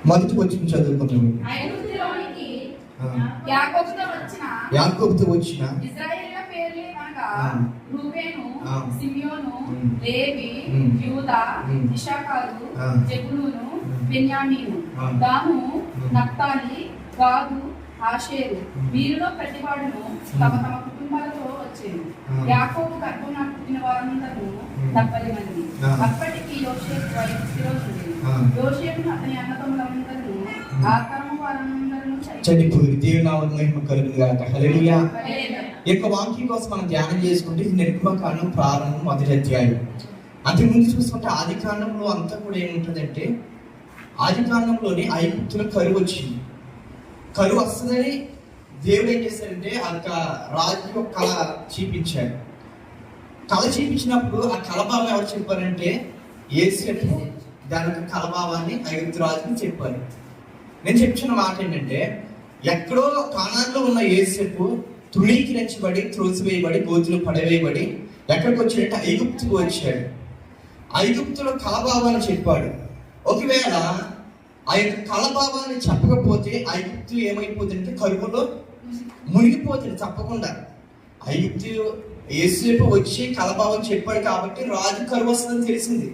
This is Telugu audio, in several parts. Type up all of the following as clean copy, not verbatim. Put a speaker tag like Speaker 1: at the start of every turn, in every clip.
Speaker 1: మొదటి వచ్చిన చదువుకుంటాం. యాకోబుతో వచ్చిన
Speaker 2: ఇశ్రాయేలు పేర్లు అనగా రూబేను, సిమియోను, లేవి, యూదా, ఇశ్శాఖారు, జెబూలూను, బెన్యామీను, దాను, నఫ్తాలి, గాదు, ఆషేరు. వీరిలో ప్రతివాడును తమ తమ కుటుంబాలతో వచ్చేది. యాకోబు గర్భంలో పుట్టిన వారందరూ 70 మంది. అప్పటికి యోసేపు వయసు స్థిరవుతుంది. యోసేపును అతని అన్నదమ్ములందరూ ఆ తరము వారందరూ
Speaker 1: చనిపోయి దేవుని నామమున మహిమ కలుగును గాక. హల్లెలూయా. ఈ యొక్క వాక్యం కోసం మనం ధ్యానం చేసుకుంటే ఇది నిర్గమకాండం ప్రారంభం మొదటి అధ్యాయం. అంతకు ముందు చూసుకుంటే ఆది కాండంలో అంతా కూడా ఏముంటుందంటే, ఆది కాండంలోని ఐగుప్తులో కరువు వచ్చింది. కరువు వస్తుందని దేవుడు ఏం చేశాడంటే ఆ రాజు యొక్క కళ చూపించాడు. కళ చూపించినప్పుడు ఆ కళభావం ఎవరు చెప్పారంటే యోసేపు దాని యొక్క కళభావాన్ని ఐగుప్తు రాజుని చెప్పారు. నేను చెప్తున్న మాట ఏంటంటే, ఎక్కడో కానాన్లో ఉన్న యోసేపు తృణీకరించబడి, త్రోసివేయబడి, గోతులు పడవేయబడి ఎక్కడికి వచ్చాడంటే ఐగుప్తుకు వచ్చాడు. ఐగుప్తులో కళభావాన్ని చెప్పాడు. ఒకవేళ ఆ యొక్క కళభావాన్ని చెప్పకపోతే ఐగుప్తు ఏమైపోతుందంటే కరువులో మునిగిపోతుంది తప్పకుండా. ఐగుప్తు యోసేపు వచ్చి కళభావం చెప్పాడు కాబట్టి రాజు కరువు వస్తుందని తెలిసింది.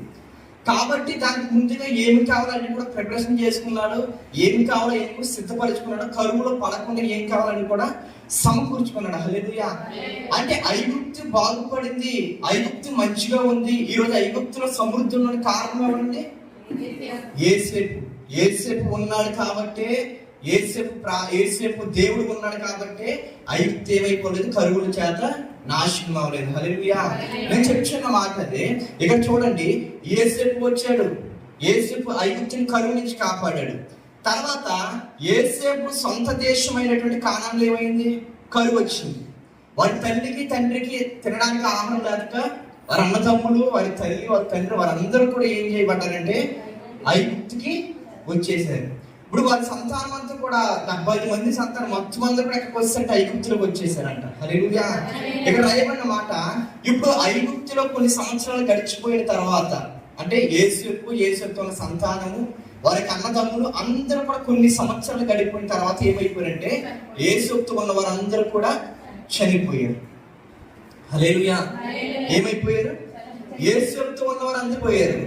Speaker 1: కాబట్టి దానికి ముందుగా ఏమి కావాలని కూడా ప్రిపరేషన్ చేసుకున్నాడు, ఏమి కావాలో ఏమి కూడా సిద్ధపరచుకున్నాడు, కరువులో పడకుండా ఏం కావాలని కూడా సమకూర్చుకున్నాడు. హల్లెలూయా. అంటే ఐగుప్తు బాగుపడింది, ఐగుప్తు మంచిగా ఉంది. ఈరోజు ఐగుప్తులో సమృద్ధి ఉన్న కారణం ఏమండి? యోసేపు. యోసేపు ఉన్నాడు కాబట్టి, యోసేపు దేవుడు ఉన్నాడు కాబట్టి ఐగుప్తు ఏమైపోలేదు, కరువుల చేత నాశనం అవ్వలేదు. హల్లెలూయా. నేను చెప్తున్న మాట అదే. ఇక్కడ చూడండి, యోసేపు వచ్చాడు, యోసేపు ఐగుప్తుని కరువు నుంచి కాపాడాడు. తర్వాత యోసేపు సొంత దేశమైనటువంటి కానాన్లో ఏమైంది? కరువు వచ్చింది. వారి తల్లికి తండ్రికి తినడానికి ఆహారం లేక వారి అన్నదమ్ములు, వారి తల్లి, వారి తండ్రి వారందరూ కూడా ఏం చేయబడ్డారంటే ఐగుప్తుకి వచ్చేసారు. ఇప్పుడు వారి సంతానం అంతా కూడా 70 మంది సంతానం మొత్తం అందరూ కూడా ఎక్కడికి వచ్చేసరికి ఐగుప్తులోకి వచ్చేసారంట. హల్లెలూయా. ఇక్కడ రాయబడిన మాట, ఇప్పుడు ఐగుప్తులో కొన్ని సంవత్సరాలు గడిచిపోయిన తర్వాత, అంటే యోసేపు సంతానము, వారికి అన్నదమ్ములు అందరూ కూడా కొన్ని సంవత్సరాలు గడిపోయిన తర్వాత ఏమైపోయారంటే యోసేపుతో ఉన్న వారందరూ కూడా చనిపోయారు. హల్లెలూయా. ఏమైపోయారు? యోసేపుతో ఉన్న వారు అందరూ పోయారు.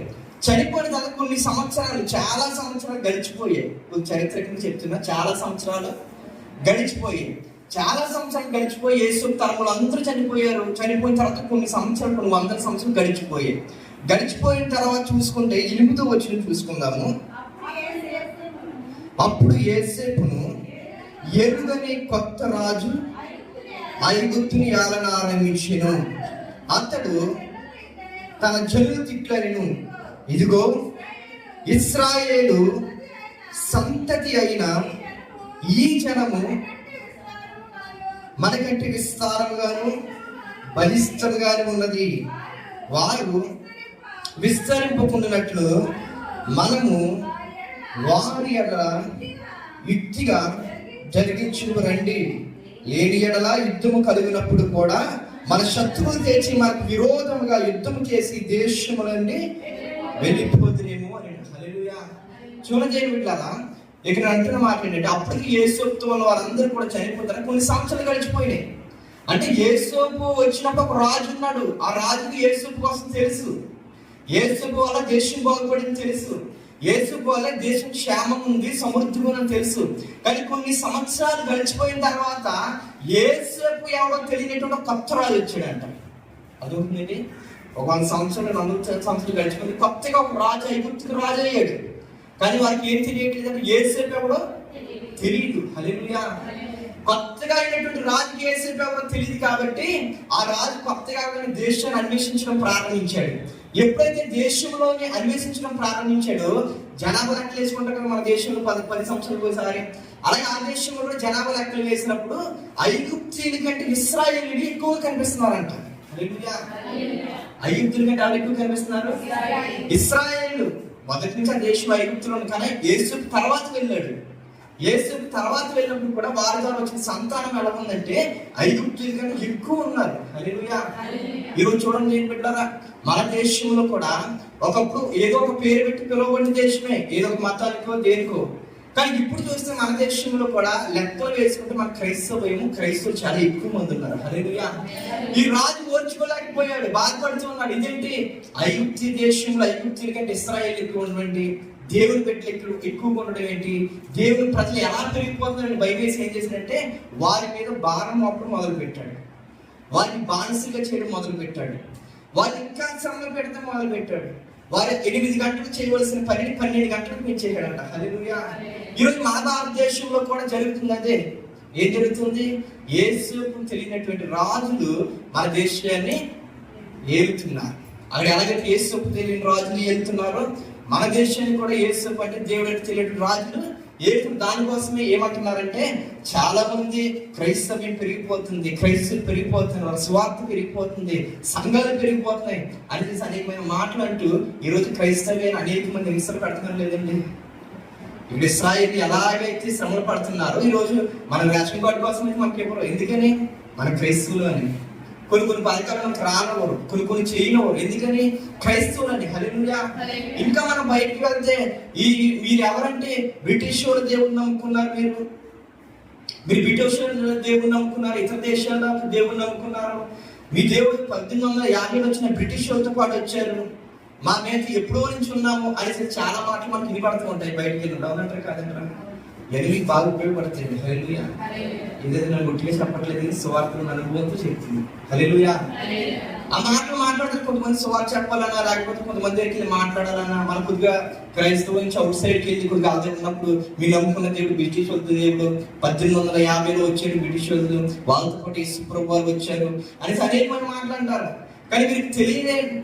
Speaker 1: చనిపోయిన తర్వాత కొన్ని సంవత్సరాలు, చాలా సంవత్సరాలు గడిచిపోయాయి. చరిత్రకి చెప్తున్నా, చాలా సంవత్సరాలు గడిచిపోయాయి. యోసేపు తరములు అందరూ చనిపోయారు. చనిపోయిన తర్వాత కొన్ని సంవత్సరాలు, కొన్ని వందల సంవత్సరాలు గడిచిపోయాయి. గడిచిపోయిన తర్వాత చూసుకుంటే 8వ వచనం చూసుకుందాము. అప్పుడు యోసేపును ఎరుగని కొత్త రాజు ఐగుప్తుని ఏలన ఆరంభించెను. అతడు తన జనులు తిట్లనెను, ఇదిగో ఇశ్రాయేలు సంతతి అయిన ఈ జనము మనకంటే విస్తారముగాను బలిష్టముగాను ఉన్నది. వారు విస్తరింపకుండానట్లు మనము వారి ఎడల యుక్తిగా జరిగించు రండి. లేని ఎడల యుద్ధము కలిగినప్పుడు కూడా మన శత్రువులు తెచ్చి మనకు విరోధముగా యుద్ధము చేసి దేశములన్నీ వెళ్ళిపోతునేమో అని. హల్లెలూయా. చూడండి వీళ్ళలా ఇక్కడ అంటున్న మాట ఏంటంటే, అప్పటికి యోసేపుతో ఉన్న వారందరూ కూడా చనిపోతారు. కొన్ని సంవత్సరాలు గడిచిపోయినాయి. అంటే యోసేపు వచ్చినప్పుడు ఒక రాజు ఉన్నాడు. ఆ రాజుకి యోసేపు కోసం తెలుసు. యోసేపు వల్ల దేశం బాగుపడింది తెలుసు. యోసేపు వల్ల దేశం క్షేమం ఉంది, సమృద్ధిగా ఉందని తెలుసు. కానీ కొన్ని సంవత్సరాలు గడిచిపోయిన తర్వాత యోసేపు ఎవరో తెలియనటువంటి కొత్త రాజు వచ్చాడంట. అదొకటి ఒక 100 సంవత్సరాలు 100 సంవత్సరాలు గడిచిపోయింది. కొత్తగా ఒక రాజు ఐగుప్తుకు రాజు అయ్యాడు. కానీ వారికి ఏం తెలియట్లేదు అంటే యోసేపు ఎవడో తెలియదు. హల్లెలూయా. కొత్తగా అయినటువంటి రాజుకి యోసేపు ఎవరో తెలియదు కాబట్టి ఆ రాజు కొత్తగా దేశాన్ని అన్వేషించడం ప్రారంభించాడు. ఎప్పుడైతే దేశంలోని అన్వేషించడం ప్రారంభించాడో, జనాభా లెక్కలు వేసుకుంటారు కదా మన దేశంలో 10 సంవత్సరాలకు ఒకసారి, అలాగే ఆ దేశంలో కూడా జనాభా లెక్కలు వేసినప్పుడు ఐగుప్తీయుల కంటే ఇశ్రాయేలీయులు ఎక్కువ కనిపిస్తున్నారంట. ఐగుప్తుల కంటే ఎవరు ఎక్కువ కనిపిస్తున్నారు? ఇశ్రాయేలు. మొదటి నుంచి ఆ దేశం ఐగుప్తులో ఉంది. కానీ యోసేపు తర్వాత వెళ్ళాడు. యేసుకు తర్వాత వెళ్ళినప్పుడు కూడా వారి ద్వారా వచ్చిన సంతానం ఎలా ఉందంటే ఐగుప్తీయుల కంటే ఎక్కువ ఉన్నారు. హల్లెలూయా. ఈరోజు చూడండి ఏం పెట్టారా, మన దేశంలో కూడా ఒకప్పుడు ఏదో ఒక పేరు పెట్టి పిలువబడిన దేశమే, ఏదో ఒక మతానికో దేనికో. కానీ ఇప్పుడు చూస్తే మన దేశంలో కూడా లెక్కలు వేసుకుంటే మన క్రైస్తవులు చాలా ఎక్కువ మంది ఉన్నారు. హల్లెలూయా. ఈ రాజు ఓర్చుకోలేకపోయాడు, బాధపడుతూ ఉన్నాడు. ఇదేంటి, ఐగుప్తీ దేశంలో ఐగుప్తీయుల కంటే ఇశ్రాయేలు ఎక్కువ ఉండండి, దేవుని పెట్టి ఎక్కువగా ఉండడం ఏంటి, దేవుని ప్రజలు ఎలా పెరిగిపోతున్నారని భయమేసి ఏం చేశాడంటే వారి మీద భారం మోపడం మొదలు పెట్టాడు, వారిని బానిసగా చేయడం మొదలు పెట్టాడు, వారిని ఇంకా శ్రమ పెడతాం మొదలు పెట్టాడు. వారు 8 గంటలు చేయవలసిన పనిని 12 గంటలకు పెంచేయడంట. హల్లెలూయా. ఈరోజు మన భారతదేశంలో కూడా జరుగుతుంది అదే. ఏం జరుగుతుంది, యేసుకు తెలియనటువంటి రాజులు మన దేశాన్ని ఏలుతున్నారు. అక్కడ ఎలాగైతే యేసుకు తెలియని రాజులు ఏలుతున్నారో మన దేశాన్ని కూడా యేసు అంటే దేవుడికి తెలియని రాజులు ఏడు. దానికోసమే ఏమంటున్నారంటే చాలా మంది క్రైస్తవ్యం పెరిగిపోతుంది, క్రైస్తవులు పెరిగిపోతున్నారు, స్వార్థ పెరిగిపోతుంది, సంఘాలు పెరిగిపోతున్నాయి అనేసి అనేకమైన మాటలు అంటూ ఈరోజు క్రైస్తవ్యాన్ని అనేక మంది హింసలు పెడుతున్నారు. లేదండి, ఇప్పుడు ఇశ్రాయేలు ఎలాగైతే శ్రమలు పడుతున్నారో ఈరోజు మన రేషన్ కార్డు కోసం మనకి ఎవరు, ఎందుకని మన క్రైస్తవులు అని కొన్ని పథకాలు మనకు రానవారు, కొన్ని చేయనవారు, ఎందుకని క్రైస్తవులు అని. హల్లెలూయా. ఇంకా మనం బయటికి వెళ్తే మీరు ఎవరంటే బ్రిటిష్ వాళ్ళ దేవుడిని నమ్ముకున్నారు, మీరు బ్రిటిష్ వాళ్ళ దేవుడిని నమ్ముకున్నారు, ఇతర దేశాల దేవుడిని నమ్ముకున్నారు. మీ దేవుడు 1850 వచ్చిన బ్రిటిష్ వాళ్ళతో పాటు వచ్చారు, మా మీద ఎప్పుడో నుంచి ఉన్నాము అనేసి చాలా మాటలు మనకు వినపడుతూ ఉంటాయి బయటికి వెళ్ళి. అవునంటారు కాదంటారా? ఎనిమిది బాగా ఉపయోగపడుతుంది. హల్లెలూయా. ఇదైతే నన్ను గుట్టిగా చెప్పట్లేదు, సువార్తను అనుభవంతో చెప్తుంది. హల్లెలూయా. ఆ మాటలు మాట్లాడితే కొంతమంది సువార్త చెప్పాలన్నా, లేకపోతే కొంతమంది దగ్గరికి వెళ్ళి మాట్లాడాలన్నా, మన కొద్దిగా క్రైస్తవం నుంచి అవుట్ సైడ్కి వెళ్ళి కొద్దిగా అదే ఉన్నప్పుడు మీరు నమ్ముకున్న దేవుడు బ్రిటిష్ వద్దు దేవుడు 1850లో వచ్చాడు బ్రిటిష్ వద్దు, వాళ్ళతో పాటు యేసు ప్రభు వారు వచ్చారు అనేసి అనేక మంది మాట్లాడతారు. కానీ మీకు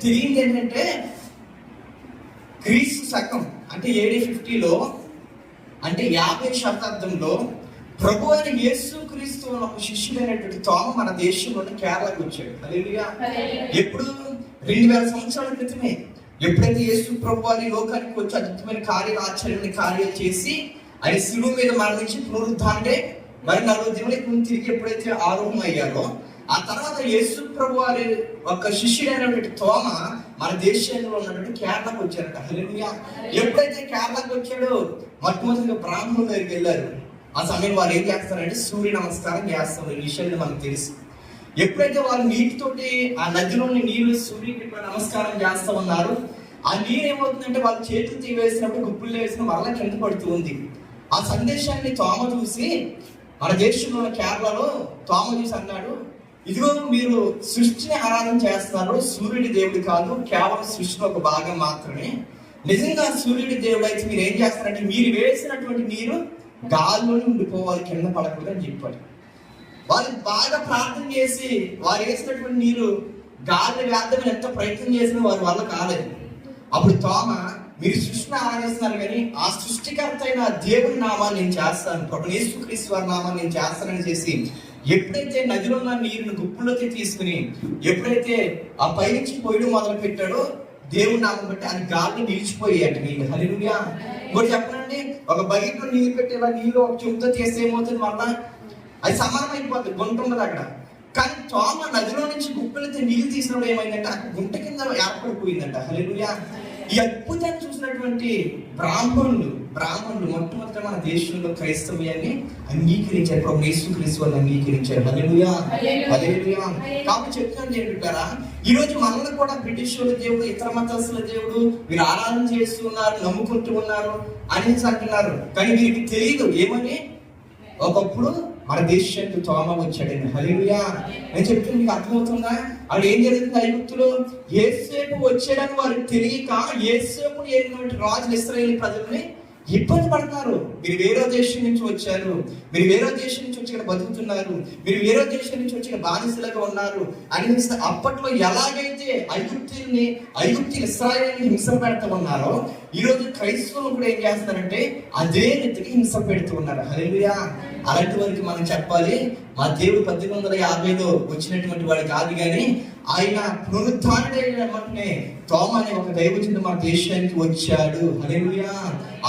Speaker 1: తెలియదు ఏంటంటే క్రీస్తు శకం అంటే AD 50లో అంటే 50వ శతాబ్దంలో ప్రభు అయిన యేసు క్రీస్తు ఒక శిష్యుడైనటువంటి తోమ మన దేశంలోని కేరళకు వచ్చాడు. హల్లెలూయా. ఎప్పుడు 2000 సంవత్సరాల క్రితమే. ఎప్పుడైతే యేసు ప్రభు వారి లోకానికి వచ్చి అద్భుతమైన ఆశ్చర్యమైన కార్యాలు చేసి ఆయన శిలువ మీద మరణించి పునరుద్ధానంటే మరి 40 దినాలకు తిరిగి ఎప్పుడైతే ఆరోహణం అయ్యారో ఆ తర్వాత యేసు ప్రభు వారి ఒక శిష్యుడైనటువంటి తోమ మన దేశంలో ఉన్నటువంటి కేరళకు వచ్చారట. హల్లెలూయా. ఎప్పుడైతే కేరళకు వచ్చాడో మొట్టమొదటిగా బ్రాహ్మణుల దగ్గరికి వెళ్ళారు. ఆ సమయం వారు ఏం చేస్తారంటే సూర్య నమస్కారం చేస్తారు. ఈ విషయాన్ని మనకు తెలుసు. ఎప్పుడైతే వాళ్ళు నీటితోటి ఆ నదిలోని నీళ్లు సూర్యుడికి నమస్కారం చేస్తూ ఉన్నారు, ఆ నీరు ఏమవుతుందంటే వాళ్ళ చేతులు తీవేసినప్పుడు గుప్పులు వేసిన వల్ల కింద పడుతూ ఉంది. ఆ సందేశాన్ని తోమ చూసి మన దేశంలో కేరళలో తోమ చూసి అన్నాడు, ఇదిగో మీరు సృష్టిని ఆరాధన చేస్తున్నారు, సూర్యుడి దేవుడు కాదు, కేవలం సృష్టిలో ఒక భాగం మాత్రమే. నిజంగా సూర్యుడి దేవుడు అయితే మీరు ఏం చేస్తారంటే మీరు వేసినటువంటి నీరు గాల్లోనే ఉండిపోవాలి, కింద పడకూడదు అని చెప్పారు. వాళ్ళు బాగా ప్రార్థన చేసి వారు వేసినటువంటి నీరు గాలి వేద్దామని ఎంత ప్రయత్నం చేసినా వారి వల్ల కాలేదు. అప్పుడు తోమ, మీరు సృష్టిని ఆరాధిస్తున్నారు కానీ ఆ సృష్టికర్త అయిన దేవుని నామాన్ని నేను చేస్తాను, ప్రభు యేసుక్రీస్తు వారి నామాన్ని నేను చేస్తానని చేసి ఎప్పుడైతే నదిలో ఉన్న నీరుని గుప్పులోకి తీసుకుని ఎప్పుడైతే ఆ పైనుంచి పోయడం మొదలు పెట్టాడో దేవుని నామం బట్టి అది గాలిని నిలిచిపోయాడు నీళ్ళు. హల్లెలూయా. ఇంకోటి చెప్పనండి, ఒక బకెట్లో నీళ్ళు పెట్టి ఇలా నీళ్ళు ఒక చెంబుతో చేస్తే ఏమవుతుంది, మళ్ళా అది సమానం అయిపోతుంది, గుంట ఉండదు అక్కడ. కానీ తోమ నదిలో నుంచి గుప్పలైతే నీళ్ళు తీసినప్పుడు ఏమైందంటే అక్కడ గుంట కింద ఏర్పడిపోయిందంట. హల్లెలూయా. ఈ అద్భుతాన్ని చూసినటువంటి బ్రాహ్మణులు మొట్టమొదట మన దేశంలో క్రైస్తవ్యాన్ని అంగీకరించారు, ప్రభు యేసుక్రీస్తు వారిని అంగీకరించారు. హల్లెలూయా. హల్లెలూయా. కాబట్టి చెప్తున్నాను ఏంటంటారా, ఈ రోజు మనల్ని కూడా బ్రిటిష్ వాళ్ళ దేవుడు, ఇతర మతస్థుల దేవుడు మీరు ఆరాధన చేస్తున్నారు, నమ్ముకుంటూ ఉన్నారు అనేసి అంటున్నారు. కానీ వీరికి తెలియదు ఏమని, ఒకప్పుడు మన దేశానికి తోమ వచ్చాడండి. హల్లెలూయా. నేను చెప్తుంది మీకు అర్థమవుతుందా? అక్కడ ఏం జరుగుతుంది, ఐగుప్తులో యేసేపు వచ్చాడని వారికి తెలియక యేసేపుని ఏలినటువంటి రాజులు ఇశ్రాయేలు ప్రజల్ని ఇబ్బంది పడుతున్నారు. మీరు వేరే దేశం నుంచి వచ్చారు, మీరు వేరే దేశం నుంచి వచ్చి ఇక్కడ బతుకుతున్నారు, మీరు వేరే దేశం నుంచి వచ్చి ఇక్కడ బానిసలుగా ఉన్నారు అని అప్పట్లో ఎలాగైతే ఐగుప్తీయులు ఇశ్రాయేలుని హింస పెడుతూ ఉన్నారో ఈ రోజు క్రైస్తవులు కూడా ఏం చేస్తున్నారంటే అదే రీతికి హింస పెడుతూ ఉన్నారు. హల్లెలూయా. అలాంటి వారికి మనం చెప్పాలి, మా దేవుడు 1850లో వచ్చినటువంటి వాడు కాదు, కానీ ఆయన పునరుత్థానుడైనటువంటి తోమ అనే ఒక దైవజనుడు మన దేశానికి వచ్చాడు. హల్లెలూయా.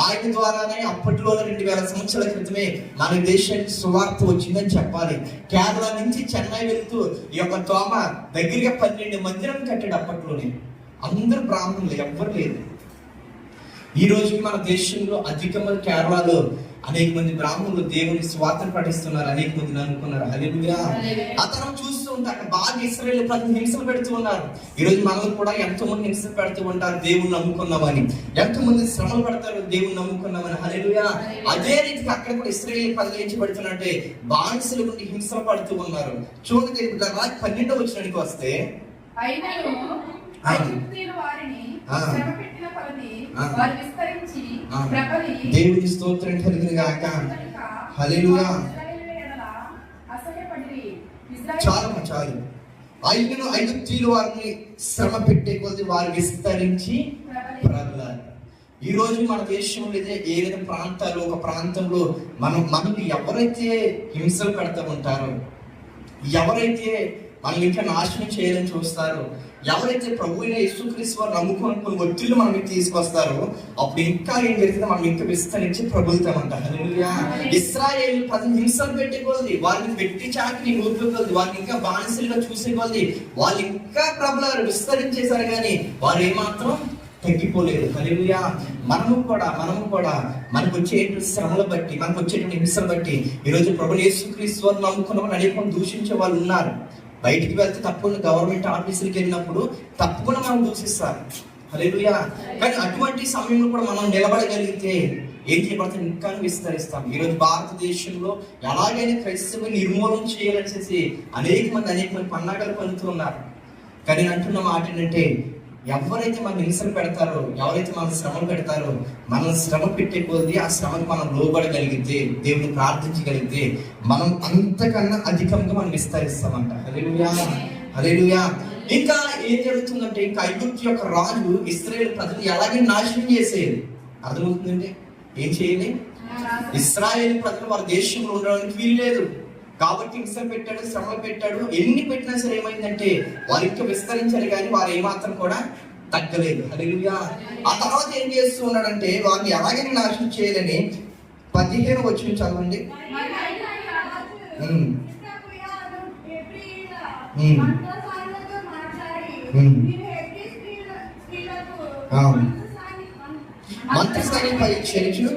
Speaker 1: ఆయన ద్వారానే అప్పట్లో 2000 సంవత్సరాల క్రితమే మన దేశానికి సువార్త వచ్చిందని చెప్పాలి. కేరళ నుంచి చెన్నై వెళ్తూ ఈ యొక్క తోమ దగ్గరగా 12 మందిరం కట్టాడు. అప్పట్లోనే అందరూ బ్రాహ్మణులు, ఎవ్వరు లేదు. ఈ రోజుకి మన దేశంలో అధిక మంది, కేరళలో అనేక మంది బ్రాహ్మణులు దేవుని స్వార్థను ప్రకటిస్తున్నారు, అనేక మంది నమ్ముకున్నారు. హల్లెలూయా. ఆ తర్వాత చూస్తూ ఉంటే అక్కడ బాగా ఇశ్రాయేలు ప్రజలు హింసలు పెడుతూ ఉన్నారు. ఈ రోజు మనల్ని కూడా ఎంతో మంది హింసలు పెడుతూ ఉంటారు దేవుని నమ్ముకున్నామని, ఎంతో మంది శ్రమలు పడతారు దేవుని నమ్ముకున్నామని. హల్లెలూయా. అదే రీతిగా అక్కడ కూడా ఇశ్రాయేలు ప్రజలు ఏం చేయబడుతున్నట్టే బానిసల నుండి హింసలు పడుతూ ఉన్నారు. చూడండి 12వ వచనానికి వస్తే, దేవుని స్తోత్రం కలుగును గాక. హల్లెలూయా. చాలు. ఐగుప్తీయులు వారిని శ్రమ పెట్టే కొద్ది వారు విస్తరించి ప్రబలారు. ఈ రోజు మన దేశంలో ఏదైనా ప్రాంతాలు, ఒక ప్రాంతంలో మనల్ని ఎవరైతే హింసలు పెడతా ఉంటారో, ఎవరైతే మనల్ని ఇంకా నాశనం చేయాలని చూస్తారో, ఎవరైతే ప్రభువైన యేసుక్రీస్తు వారు నమ్ముకుని కొన్ని ఒత్తిళ్లు మనం తీసుకొస్తారో, అప్పుడు ఇంకా ఏం జరిగితే మనం ఇంకా విస్తరించి ప్రభుత్వమంట. హల్లెలూయా. ఇశ్రాయేలు ప్రజలు హింసలు పెట్టే కొద్ది, వారిని వెట్టి చాకిని ఊపే కొద్ది, వారిని ఇంకా బానిసలుగా చూసే కొద్ది వాళ్ళు ఇంకా ప్రభులారు విస్తరించేశారు, కానీ వారు ఏమాత్రం తగ్గిపోలేదు. హల్లెలూయా. మనము కూడా మనకు వచ్చే శ్రమలు బట్టి, మనకు వచ్చేటువంటి హింసలు బట్టి ఈరోజు ప్రభువైన యేసుక్రీస్తు వారు నమ్ముకున్న వాళ్ళు అనేక మంది దూషించే వాళ్ళు ఉన్నారు. బయటికి వెళ్తే తప్పకుండా గవర్నమెంట్ ఆఫీసులకు వెళ్ళినప్పుడు తప్పకుండా మనం దూషిస్తారు. హల్లెలూయా. కానీ అటువంటి సమయంలో కూడా మనం నిలబడగలిగితే ఏం చేయబడుతుంది, ఇంకా విస్తరిస్తాం. ఈరోజు భారతదేశంలో ఎలాగైనా క్రైస్తవ నిర్మూలన చేయాలనేసి అనేక మంది పన్నాగాలు పలుకుతూ ఉన్నారు. కానీ నేను అంటున్న మాట ఏంటంటే, ఎవరైతే మనం హింసలు పెడతారో, ఎవరైతే మనం శ్రమలు పెడతారో, మనం శ్రమ పెట్టే కొద్ది ఆ శ్రమకు మనం లోబడగలిగితే, దేవుని ప్రార్థించగలిగితే మనం అంతకన్నా అధికంగా మనం విస్తరిస్తామంట. హల్లెలూయా. హల్లెలూయా. ఇంకా ఏం జరుగుతుందంటే, ఇంకా ఐగుప్తు యొక్క రాజు ఇశ్రాయేలు ప్రజలు ఎలాగైనా నాశనం చేసేది. అర్థమవుతుందంటే ఏం చేయాలి, ఇశ్రాయేలు ప్రజలు వారి దేశంలో ఉండడానికి వీల్లేదు కాబట్టి హింసలు పెట్టాడు, శ్రమలు పెట్టాడు. ఎన్ని పెట్టినా సరే ఏమైందంటే వారు ఇంకా విస్తరించారు, కానీ వారు ఏమాత్రం కూడా తగ్గలేదు. హల్లెలూయా. ఆ తర్వాత ఏం చేస్తూ ఉన్నాడంటే, వారిని ఎలాగైనా నాశనం చేయాలని 15వ వచనం చదవండి. మంత్రస్థానం పరీక్షించు.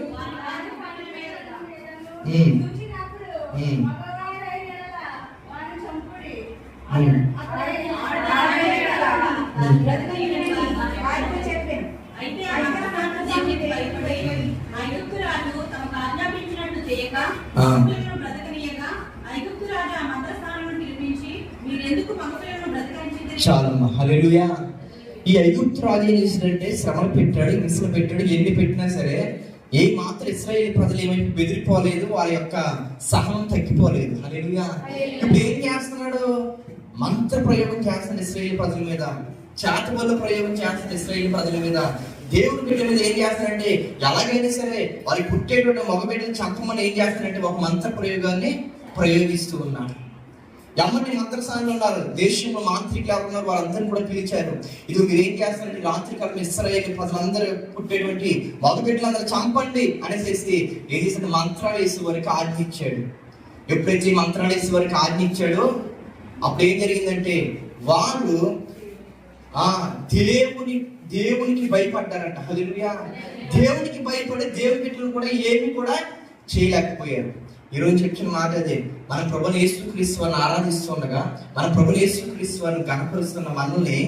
Speaker 1: చాలమ్మా. హల్లెలూయా. ఈ ఐగుప్తు రాజు ఏం చేసినంటే శ్రమలు పెట్టాడు, హింసలు పెట్టాడు. ఎన్ని పెట్టినా సరే ఏ మాత్రం ఇశ్రాయేలు ప్రజలు ఏమైపు బెదిరిపోలేదు, వారి యొక్క సహనం తగ్గిపోలేదు. హల్లెలూయా. ఇప్పుడు ఏం చేస్తున్నాడు, మంత్ర ప్రయోగం చేస్తున్నాడు ఇశ్రాయేలు ప్రజల మీద, చాటుబల్ల ప్రయోగం చేస్తున్నాడు ఇశ్రాయేలు ప్రజల మీద. దేవుని బిడ్డల మీద ఏం చేస్తాడంటే, ఎలాగైనా సరే వారికి పుట్టేటువంటి మగబిడ్డను చంపమని ఏం చేస్తాడంటే ఒక మంత్ర ప్రయోగాన్ని ప్రయోగిస్తూ ఉన్నాడు. ఎవరిని మంత్రసానులు ఉన్నారు, దేశంలో మాంత్రికులు ఎవరు ఉన్నారు, వాళ్ళందరినీ కూడా పిలిచారు. ఇది మీరు ఏం చేస్తారంటే, రాత్రికాలం ఇశ్రాయేలు ప్రజలందరూ పుట్టేటువంటి మగబిడ్డలందరూ చంపండి అనేసి ఏం చేశాడు, మంత్రాలు వేసే వారికి ఆజ్ఞ ఇచ్చాడు. ఎప్పుడైతే మంత్రాలు వేసే వారికి ఆజ్ఞ ఇచ్చాడో అప్పుడు ఏం జరిగిందంటే, వాళ్ళు దేవునికి భయపడ్డారంట. హల్లెలూయా. దేవునికి భయపడి దేవుని బిడ్డలు కూడా ఏమి కూడా చేయలేకపోయారు. ఈరోజు చెప్పిన మాట అదే, మన ప్రభువైన యేసుక్రీస్తు వారిని ఆరాధిస్తుండగా, మన ప్రభువైన యేసుక్రీస్తు వారిని కనపరుస్తున్న మనల్ని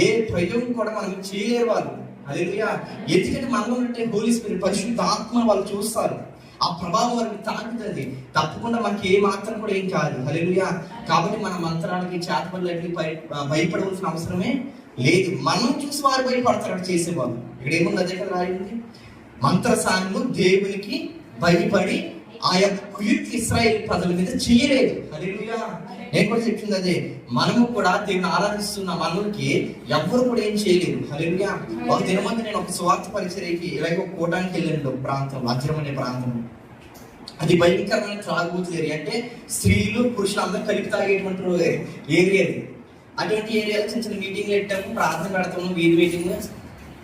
Speaker 1: ఏ ప్రయోగం కూడా మనం చేయలేరు వాళ్ళు. హల్లెలూయా. ఎందుకంటే మనలో ఉంటే హోలీ స్పిరిట్, పరిశుద్ధ ఆత్మ వాళ్ళు చూస్తారు, ఆ ప్రభావం వారికి తాకుతుంది. తప్పకుండా మనకి ఏ మాత్రం కూడా ఏం కాదు. హల్లెలూయా. కాబట్టి మన మంత్రాలకి, చేతబడులకి భయపడవలసిన అవసరమే లేదు. మనం చూసి వారు భయపడతారు అక్కడ చేసేవాళ్ళు. ఇక్కడ ఏముంది, అదే కదా రాయింది, మంత్రసానులు దేవునికి భయపడి ఆ యొక్క కుయుక్తి ఇశ్రాయేలు ప్రజల మీద చేయలేదు. హల్లెలూయా. నేను కూడా చెప్పింది అదే, మనము కూడా దేవుని ఆరాధిస్తున్న మనకి ఎవ్వరు కూడా ఏం చేయలేదు. హల్లెలూయా. ఒక దినమంది నేను ఒక స్వార్థ పరిచర్యకి ఇలాగే ఒక కూటానికి వెళ్ళాను, ఒక ప్రాంతంలో, అజ్రం అనే ప్రాంతంలో. అది భయంకరమైన త్రాగుబోతు ఏరియా. అంటే స్త్రీలు పురుషులు అందరూ కలిపి తాగేటువంటి ఏరియా అది. అటువంటి ఏరియాలో చిన్న చిన్న మీటింగ్లు పెట్టాము, ప్రార్థన పెడతాము, వీధి మీటింగ్.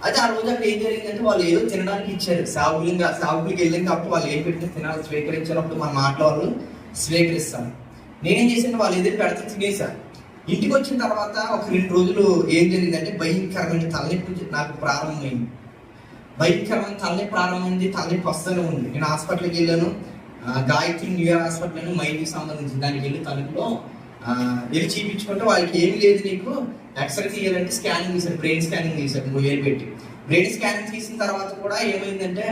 Speaker 1: అయితే ఆ రోజు అక్కడ ఏం జరిగిందంటే వాళ్ళు ఏదో తినడానికి ఇచ్చారు. సాగులకి వెళ్ళాం కాబట్టి వాళ్ళు ఏం పెట్టినా తినాలి, స్వీకరించినప్పుడు మన మాటలు వాళ్ళు స్వీకరిస్తాం. నేనేం చేశాను, వాళ్ళు ఏదైనా పెడితే తినేసాను. ఇంటికి వచ్చిన తర్వాత ఒక 2 రోజులు ఏం జరిగిందంటే భయంకరమైన తలనొప్పి నాకు ప్రారంభమైంది. భయంకరమైన తలనొప్పి తలనొప్పి వస్తూనే ఉంది. నేను హాస్పిటల్కి వెళ్ళాను, గాయత్రి న్యూ ఇయర్ హాస్పిటల్ అని మైండ్కి సంబంధించి దానికి వెళ్ళి తలుపులో వెళ్ళి చూపించుకుంటే వాళ్ళకి ఏమి లేదు, నీకు ఎక్స్రే తీయాలంటే స్కానింగ్ తీశారు, బ్రెయిన్ స్కానింగ్ తీశారు 3000 పెట్టి. బ్రెయిన్ స్కానింగ్ తీసిన తర్వాత కూడా ఏమైందంటే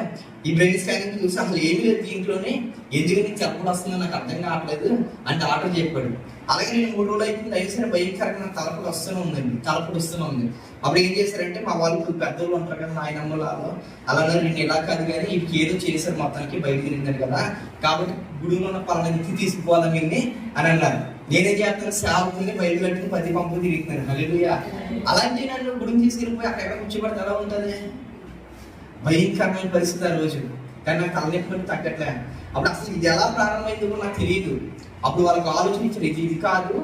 Speaker 1: ఈ బ్రెయిన్ స్కానింగ్ చూసి అసలు ఏమీ లేదు దీంట్లోనే, ఎందుకు నీకు చెప్పడం వస్తుందో నాకు అర్థం కావట్లేదు అంటే డాక్టర్ చెప్పాడు. అలాగే నేను 3 రోజులు అయిపోయింది, అయినా సరే భయంకరంగా తలపుడు వస్తూనే ఉంది. అప్పుడు ఏం చేశారంటే మా వాళ్ళు పెద్దలు ఉంటారు కదా, నాయనమ్మలు అలా నేను ఇలా కాదు కానీ ఇవి ఏదో చేశారు, మొత్తానికి బయట తిరిగిందని కదా, కాబట్టి గుడిలో ఉన్న పలానా తీసుకుపోవాలని అని అన్నారు. నేనేం చేస్తాను, సేవకుని బయటకు పెట్టుకుని 10 పంపులు తిరుగుతున్నాను. హల్లెలూయా. అలాంటి నన్ను గుడిని తీసుకెళ్ళిపోయి అక్కడ కూర్చోబడితే ఎలా ఉంటుంది? భయంకరమైన పరిస్థితి ఆ రోజు. కానీ నాకు తలనొప్పి తగ్గట్లే. అప్పుడు అసలు ఇది ఎలా ప్రారంభమైంది కూడా నాకు తెలియదు. అప్పుడు వాళ్ళకి ఆలోచన ఇచ్చారు, ఇది కాదు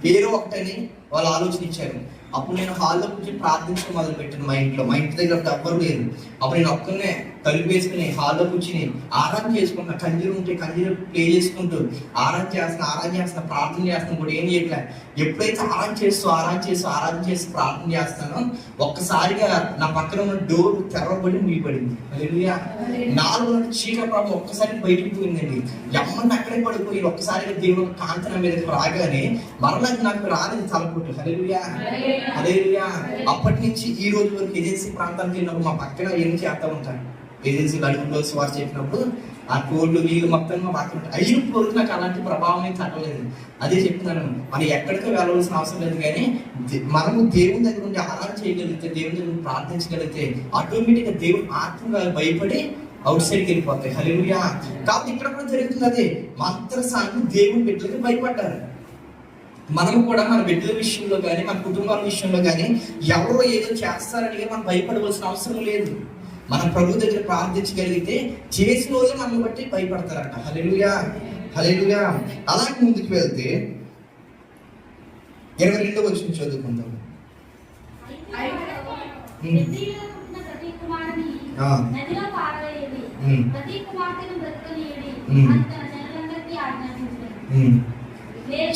Speaker 1: వేరే ఒకటని వాళ్ళు ఆలోచన ఇచ్చారు. అప్పుడు నేను హాల్లో కూర్చొని ప్రార్థించడం మొదలు పెట్టాను. మా ఇంటి దగ్గర ఎవ్వరు లేరు. అప్పుడు నేను ఒక్కనే తలుపు వేసుకుని హాల్లో కూర్చుని ఆరాధన చేసుకుంటున్నా. కంజీరు ఉంటే కంజీరు ప్లే చేసుకుంటూ ఆరాధన చేస్తున్నా, ప్రార్థన చేస్తాను కూడా ఏం చేయట్లే. ఎప్పుడైతే ఆరాధన చేస్తూ ప్రార్థన చేస్తానో ఒక్కసారిగా నా పక్కన ఉన్న డోర్ తెరవబడి ముగిపడింది. హల్లెలూయా. 4 చీకటి ప్రభావం ఒక్కసారి బయటికి పోయిందండి. ఎమ్మని అక్కడే పడిపోయి ఒక్కసారిగా దేవుడు కాంతి నా మీదకి రాగానే మరలా నాకు రాలేదు తలపుట్టు. హల్లెలూయా. హల్లెలూయా. అప్పటి నుంచి ఈ రోజు వరకు ఏజెన్సీ ప్రాంతానికి వెళ్ళినప్పుడు మా పక్కన ఏం చేస్తూ ఉంటాను. ఏజెన్సీ అడుగులో వారు చెప్పినప్పుడు ఆ కోళ్ళు వీళ్ళు మొత్తం మా పక్కన ఉంటాయి. అయిన కోళ్ళు నాకు అలాంటి ప్రభావం ఏం తగ్గలేదు. అదే చెప్తున్నాను, మనం ఎక్కడికి వెళ్ళవలసిన అవసరం లేదు. కానీ మనము దేవుని దగ్గర నుండి ఆరాధన చేయగలిగితే, దేవుని దగ్గర ప్రార్థించగలిగితే ఆటోమేటిక్గా దేవుని ఆత్మగా భయపడి అవుట్ సైడ్కి వెళ్ళిపోతాయి. హల్లెలూయా. కాబట్టి ఇక్కడ కూడా జరుగుతుంది అదే. మంత్రసాన్ని దేవుని బిడ్డలకి భయపడ్డారు. మనం కూడా మన బిడ్డల విషయంలో కానీ మన కుటుంబాల విషయంలో కానీ ఎవరో ఏదో చేస్తారని మనం భయపడవలసిన అవసరం లేదు. మనం ప్రభు దగ్గర ప్రార్థించగలిగితే చేసిన రోజే మనల్ని బట్టి భయపడతారట. హల్లెలూయా. హల్లెలూయా. అలాగే ముందుకు వెళ్తే 22వ వచనం చదువుకుందాం.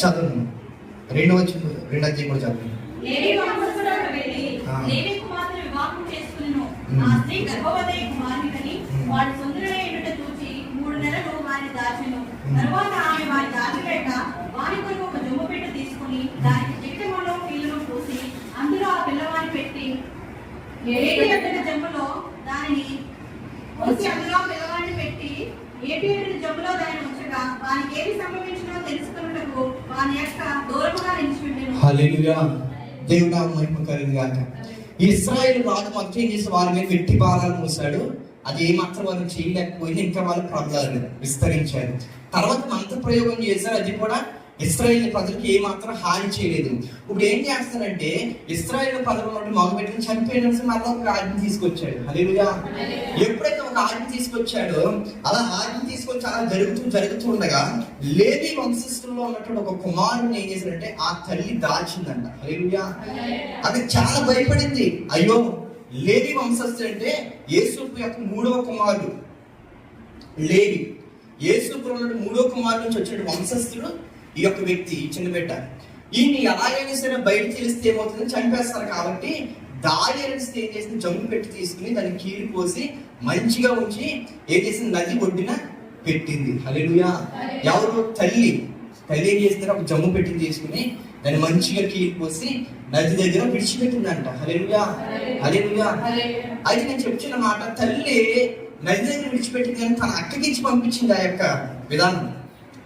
Speaker 1: చదువు 2వ వచనం 2వ అధ్యాయం కూడా చదువు.
Speaker 3: ఆ స్త్రీ గర్భవతి కుమారునికని వాడి సుందరుడైనట చూచి 3 నెలలు వారిని దాచెను. తరువాత ఆమె వారి దాచిపెట్ట వారి కొరకు ఒక జొమ్ము పెట్ట తీసుకుని దానికి చిక్కమలో నీళ్లను పోసి అందులో ఆ పిల్లవాడిని పెట్టి ఏటి ఎట్టని జమ్ములో దానిని పోసి అందులో పిల్లవాడిని పెట్టి ఏటి ఎట్టని జమ్ములో దానిని ఉంచగా వానికి ఏది సంభవించినో తెలుసుకున్నటకు వాని యొక్క దూరముగా నిలిచిపెట్టెను.
Speaker 1: హల్లెలూయా. దేవుని నామం మహిమ కలుగుగాక. ఇశ్రాయేలు రాజు మొత్తం ఏం చేసి వారి మీద వెట్టి భారాలు మోసాడు. అది ఏమాత్రం వాళ్ళు చేయలేకపోయింది. ఇంకా వాళ్ళు ప్రబలాలు విస్తరించారు. తర్వాత మంత్ర ప్రయోగం చేశారు. అది కూడా ఇశ్రాయేల్ ప్రజలకు ఏమాత్రం హాని చేయలేదు. ఇప్పుడు ఏం చేస్తారంటే ఇశ్రాయేల్ ప్రజలు ఉన్నట్టు మగబెట్టుకుని చనిపోయిన మళ్ళీ ఒక ఆజ్ఞ తీసుకొచ్చాడు. హల్లెలూయా. ఎప్పుడైతే ఒక ఆజ్ఞ తీసుకొచ్చాడో అలా ఆజ్ఞ తీసుకొచ్చి అలా జరుగుతూ ఉండగా లేవి వంశస్థుల్లో ఉన్నటువంటి ఒక కుమారుని ఏం చేశారంటే ఆ తల్లి దాచిందంట. హల్లెలూయా. అది చాలా భయపడింది. అయ్యో, లేవి వంశస్థుడు అంటే యేసుపు యొక్క 3వ కుమారుడు లేవి. యేసుపు ఉన్న 3వ కుమారుడు నుంచి వచ్చిన వంశస్థుడు ఈ యొక్క వ్యక్తి, చిన్న బిడ్డ. ఈయన ఎలాగైనా సరే బయట తెలిస్తే ఏమవుతుందని చంపేస్తారు. కాబట్టి దాడి అనిస్తే ఏం చేసింది, జమ్ము పెట్టి తీసుకుని దాన్ని కీలు పోసి మంచిగా ఉంచి ఏం చేసింది, నది ఒడ్డున పెట్టింది. హల్లెలూయా. ఎవరు? తల్లి ఏం చేసింది, ఒక జమ్ము పెట్టి తీసుకుని దాన్ని మంచిగా కీలు పోసి నది దగ్గర విడిచిపెట్టిందంట. హల్లెలూయా. హల్లెలూయా. అయితే నేను చెప్తున్న మాట, తల్లి నది దగ్గర విడిచిపెట్టింది కానీ తన అక్కకిచ్చి పంపించింది. ఆ యొక్క విధానం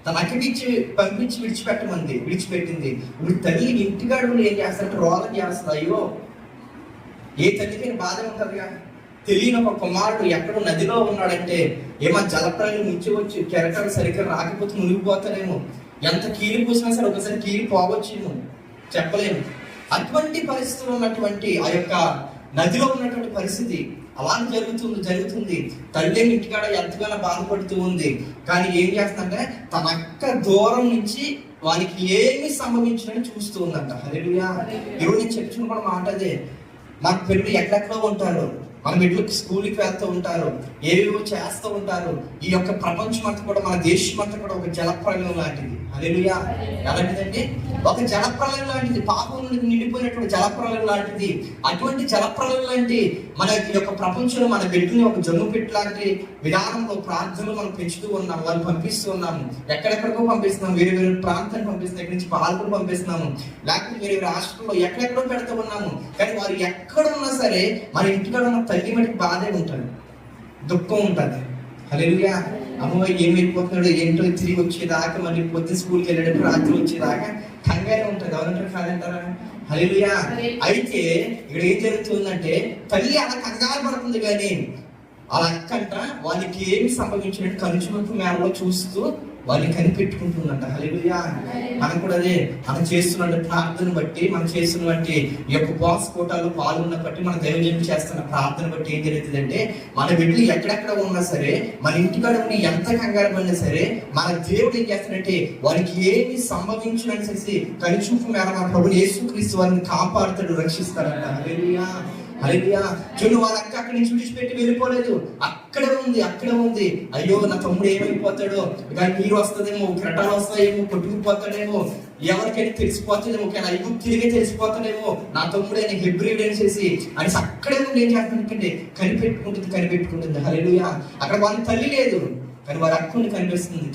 Speaker 1: తన అక్కడిచ్చి పంపించి విడిచిపెట్టింది. ఇప్పుడు తల్లి ఇంటికాడు ఏం చేస్తారంటే రోగం చేస్తుంది. అయ్యో, ఏ తల్లికైనా బాధ ఉంటుందిగా. తెలియని ఒక కుమారుడు ఎక్కడో నదిలో ఉన్నాడంటే ఏమో జలప్రాణి ముంచవచ్చు, కెరటాలు సరిగ్గా రాకపోతే మునిగిపోతారేమో, ఎంత కీలు పూసినా సరే ఒకసారి కీలు పోవచ్చేమో, చెప్పలేము. అటువంటి పరిస్థితులు ఉన్నటువంటి ఆ యొక్క నదిలో ఉన్నటువంటి పరిస్థితి అలా జరుగుతుంది. తల్లి ఇంటికాడ ఎంతగానో బాధపడుతూ ఉంది. కానీ ఏం చేస్తుందంటే తన అక్క దూరం నుంచి వానికి ఏమి సంభవించినని చూస్తూ ఉందంట. హల్లెలూయా. ఈరోజు నేను చెప్తున్న కూడా మాట అదే. మన పిల్లలు ఎక్కడెక్కడో ఉంటారు, మన బిడ్డలకు స్కూల్కి వెళ్తూ ఉంటారు, ఏవేవో చేస్తూ ఉంటారు. ఈ యొక్క ప్రపంచం అంతా కూడా, మన దేశం అంతా కూడా ఒక జలప్రలయం లాంటిది. హల్లెలూయా. ఎలాంటిదంటే ఒక జలప్రలయం లాంటిది, పాపం నుండి నిండిపోయినటువంటి జలప్రలయం లాంటిది. అటువంటి జలప్రలయం లాంటి మన యొక్క ప్రపంచంలో మన బిడ్డని ఒక జమ్ము పెట్టి లాంటి విధానంలో ప్రార్థనలు మనం పెంచుతూ ఉన్నాం, వాళ్ళు పంపిస్తూ ఉన్నాము. ఎక్కడెక్కడికో పంపిస్తున్నాము, వేరే వేరే ప్రాంతాన్ని పంపిస్తున్నాం, ఇక్కడి నుంచి పాల్గొని పంపిస్తున్నాము, లేకపోతే వేరే వేరే రాష్ట్రంలో ఎక్కడెక్కడో పెడుతూ ఉన్నాము. కానీ వారు ఎక్కడ ఉన్నా సరే మన ఇంటికాడ ఉన్న తల్లి మటుకు బాధే ఉంటుంది, దుఃఖం ఉంటుంది. హల్లెలూయా. అమ్మ ఏమైపోతున్నాడు ఏంటో తిరిగి వచ్చేదాకా, మళ్ళీ పొద్దున స్కూల్కి వెళ్ళేటప్పుడు రాత్రి వచ్చేదాకా కంగానే ఉంటుంది. ఎవరంటారు కాదంటారా? హల్లెలూయా. అయితే ఇక్కడ ఏం జరుగుతుందంటే తల్లి అలా కంగారు పడుతుంది, కానీ అలా అక్కంట వాళ్ళకి ఏమి సంభవించినట్టు కనుచుమప్పు మేరలో చూస్తూ వాళ్ళని కనిపెట్టుకుంటుందంట. హల్లెలూయా. మనం కూడా అదే, మనం చేస్తున్న ప్రార్థన బట్టి, మనం చేస్తున్నటువంటి ఈ యొక్క ఉపవాస కూటాలు పాల్గొన్న బట్టి, మన దైవజనం చేస్తున్న ప్రార్థన బట్టి ఏం జరుగుతుందంటే మన బిడ్డలు ఎక్కడెక్కడ ఉన్నా సరే, మన ఇంటికాడ ఉండి ఎంత కంగారు పడినా సరే, మన దేవుడు ఏం చేస్తాడంటే వారికి ఏమి సంభవించినని చేసి కనుచూపు మేర మన ప్రభువు యేసుక్రీస్తు వారిని కాపాడుతాడు, రక్షిస్తాడంట. హల్లెలూయా. హల్లెలూయా. చూడు, వాళ్ళ అక్క అక్కడి నుంచి విడిచిపెట్టి వెళ్ళిపోలేదు, అక్కడే ఉంది. అయ్యో నా తమ్ముడు ఏమైపోతాడో, కానీ నీరు వస్తుందేమో, కెరటాలు వస్తాయేమో, కొట్టుకుపోతాడేమో, ఎవరికైనా తెలిసిపోతుందేమో, కానీ ఐగుప్తు తిరిగే తెలిసిపోతాడేమో, నా తమ్ముడే హెబ్రీయుడు అనేసి అని అక్కడే ఉండి ఏం చేస్తుందంటే కనిపెట్టుకుంటుంది. హల్లెలూయా. అక్కడ వాళ్ళ తల్లి లేదు, కానీ వారి అక్కని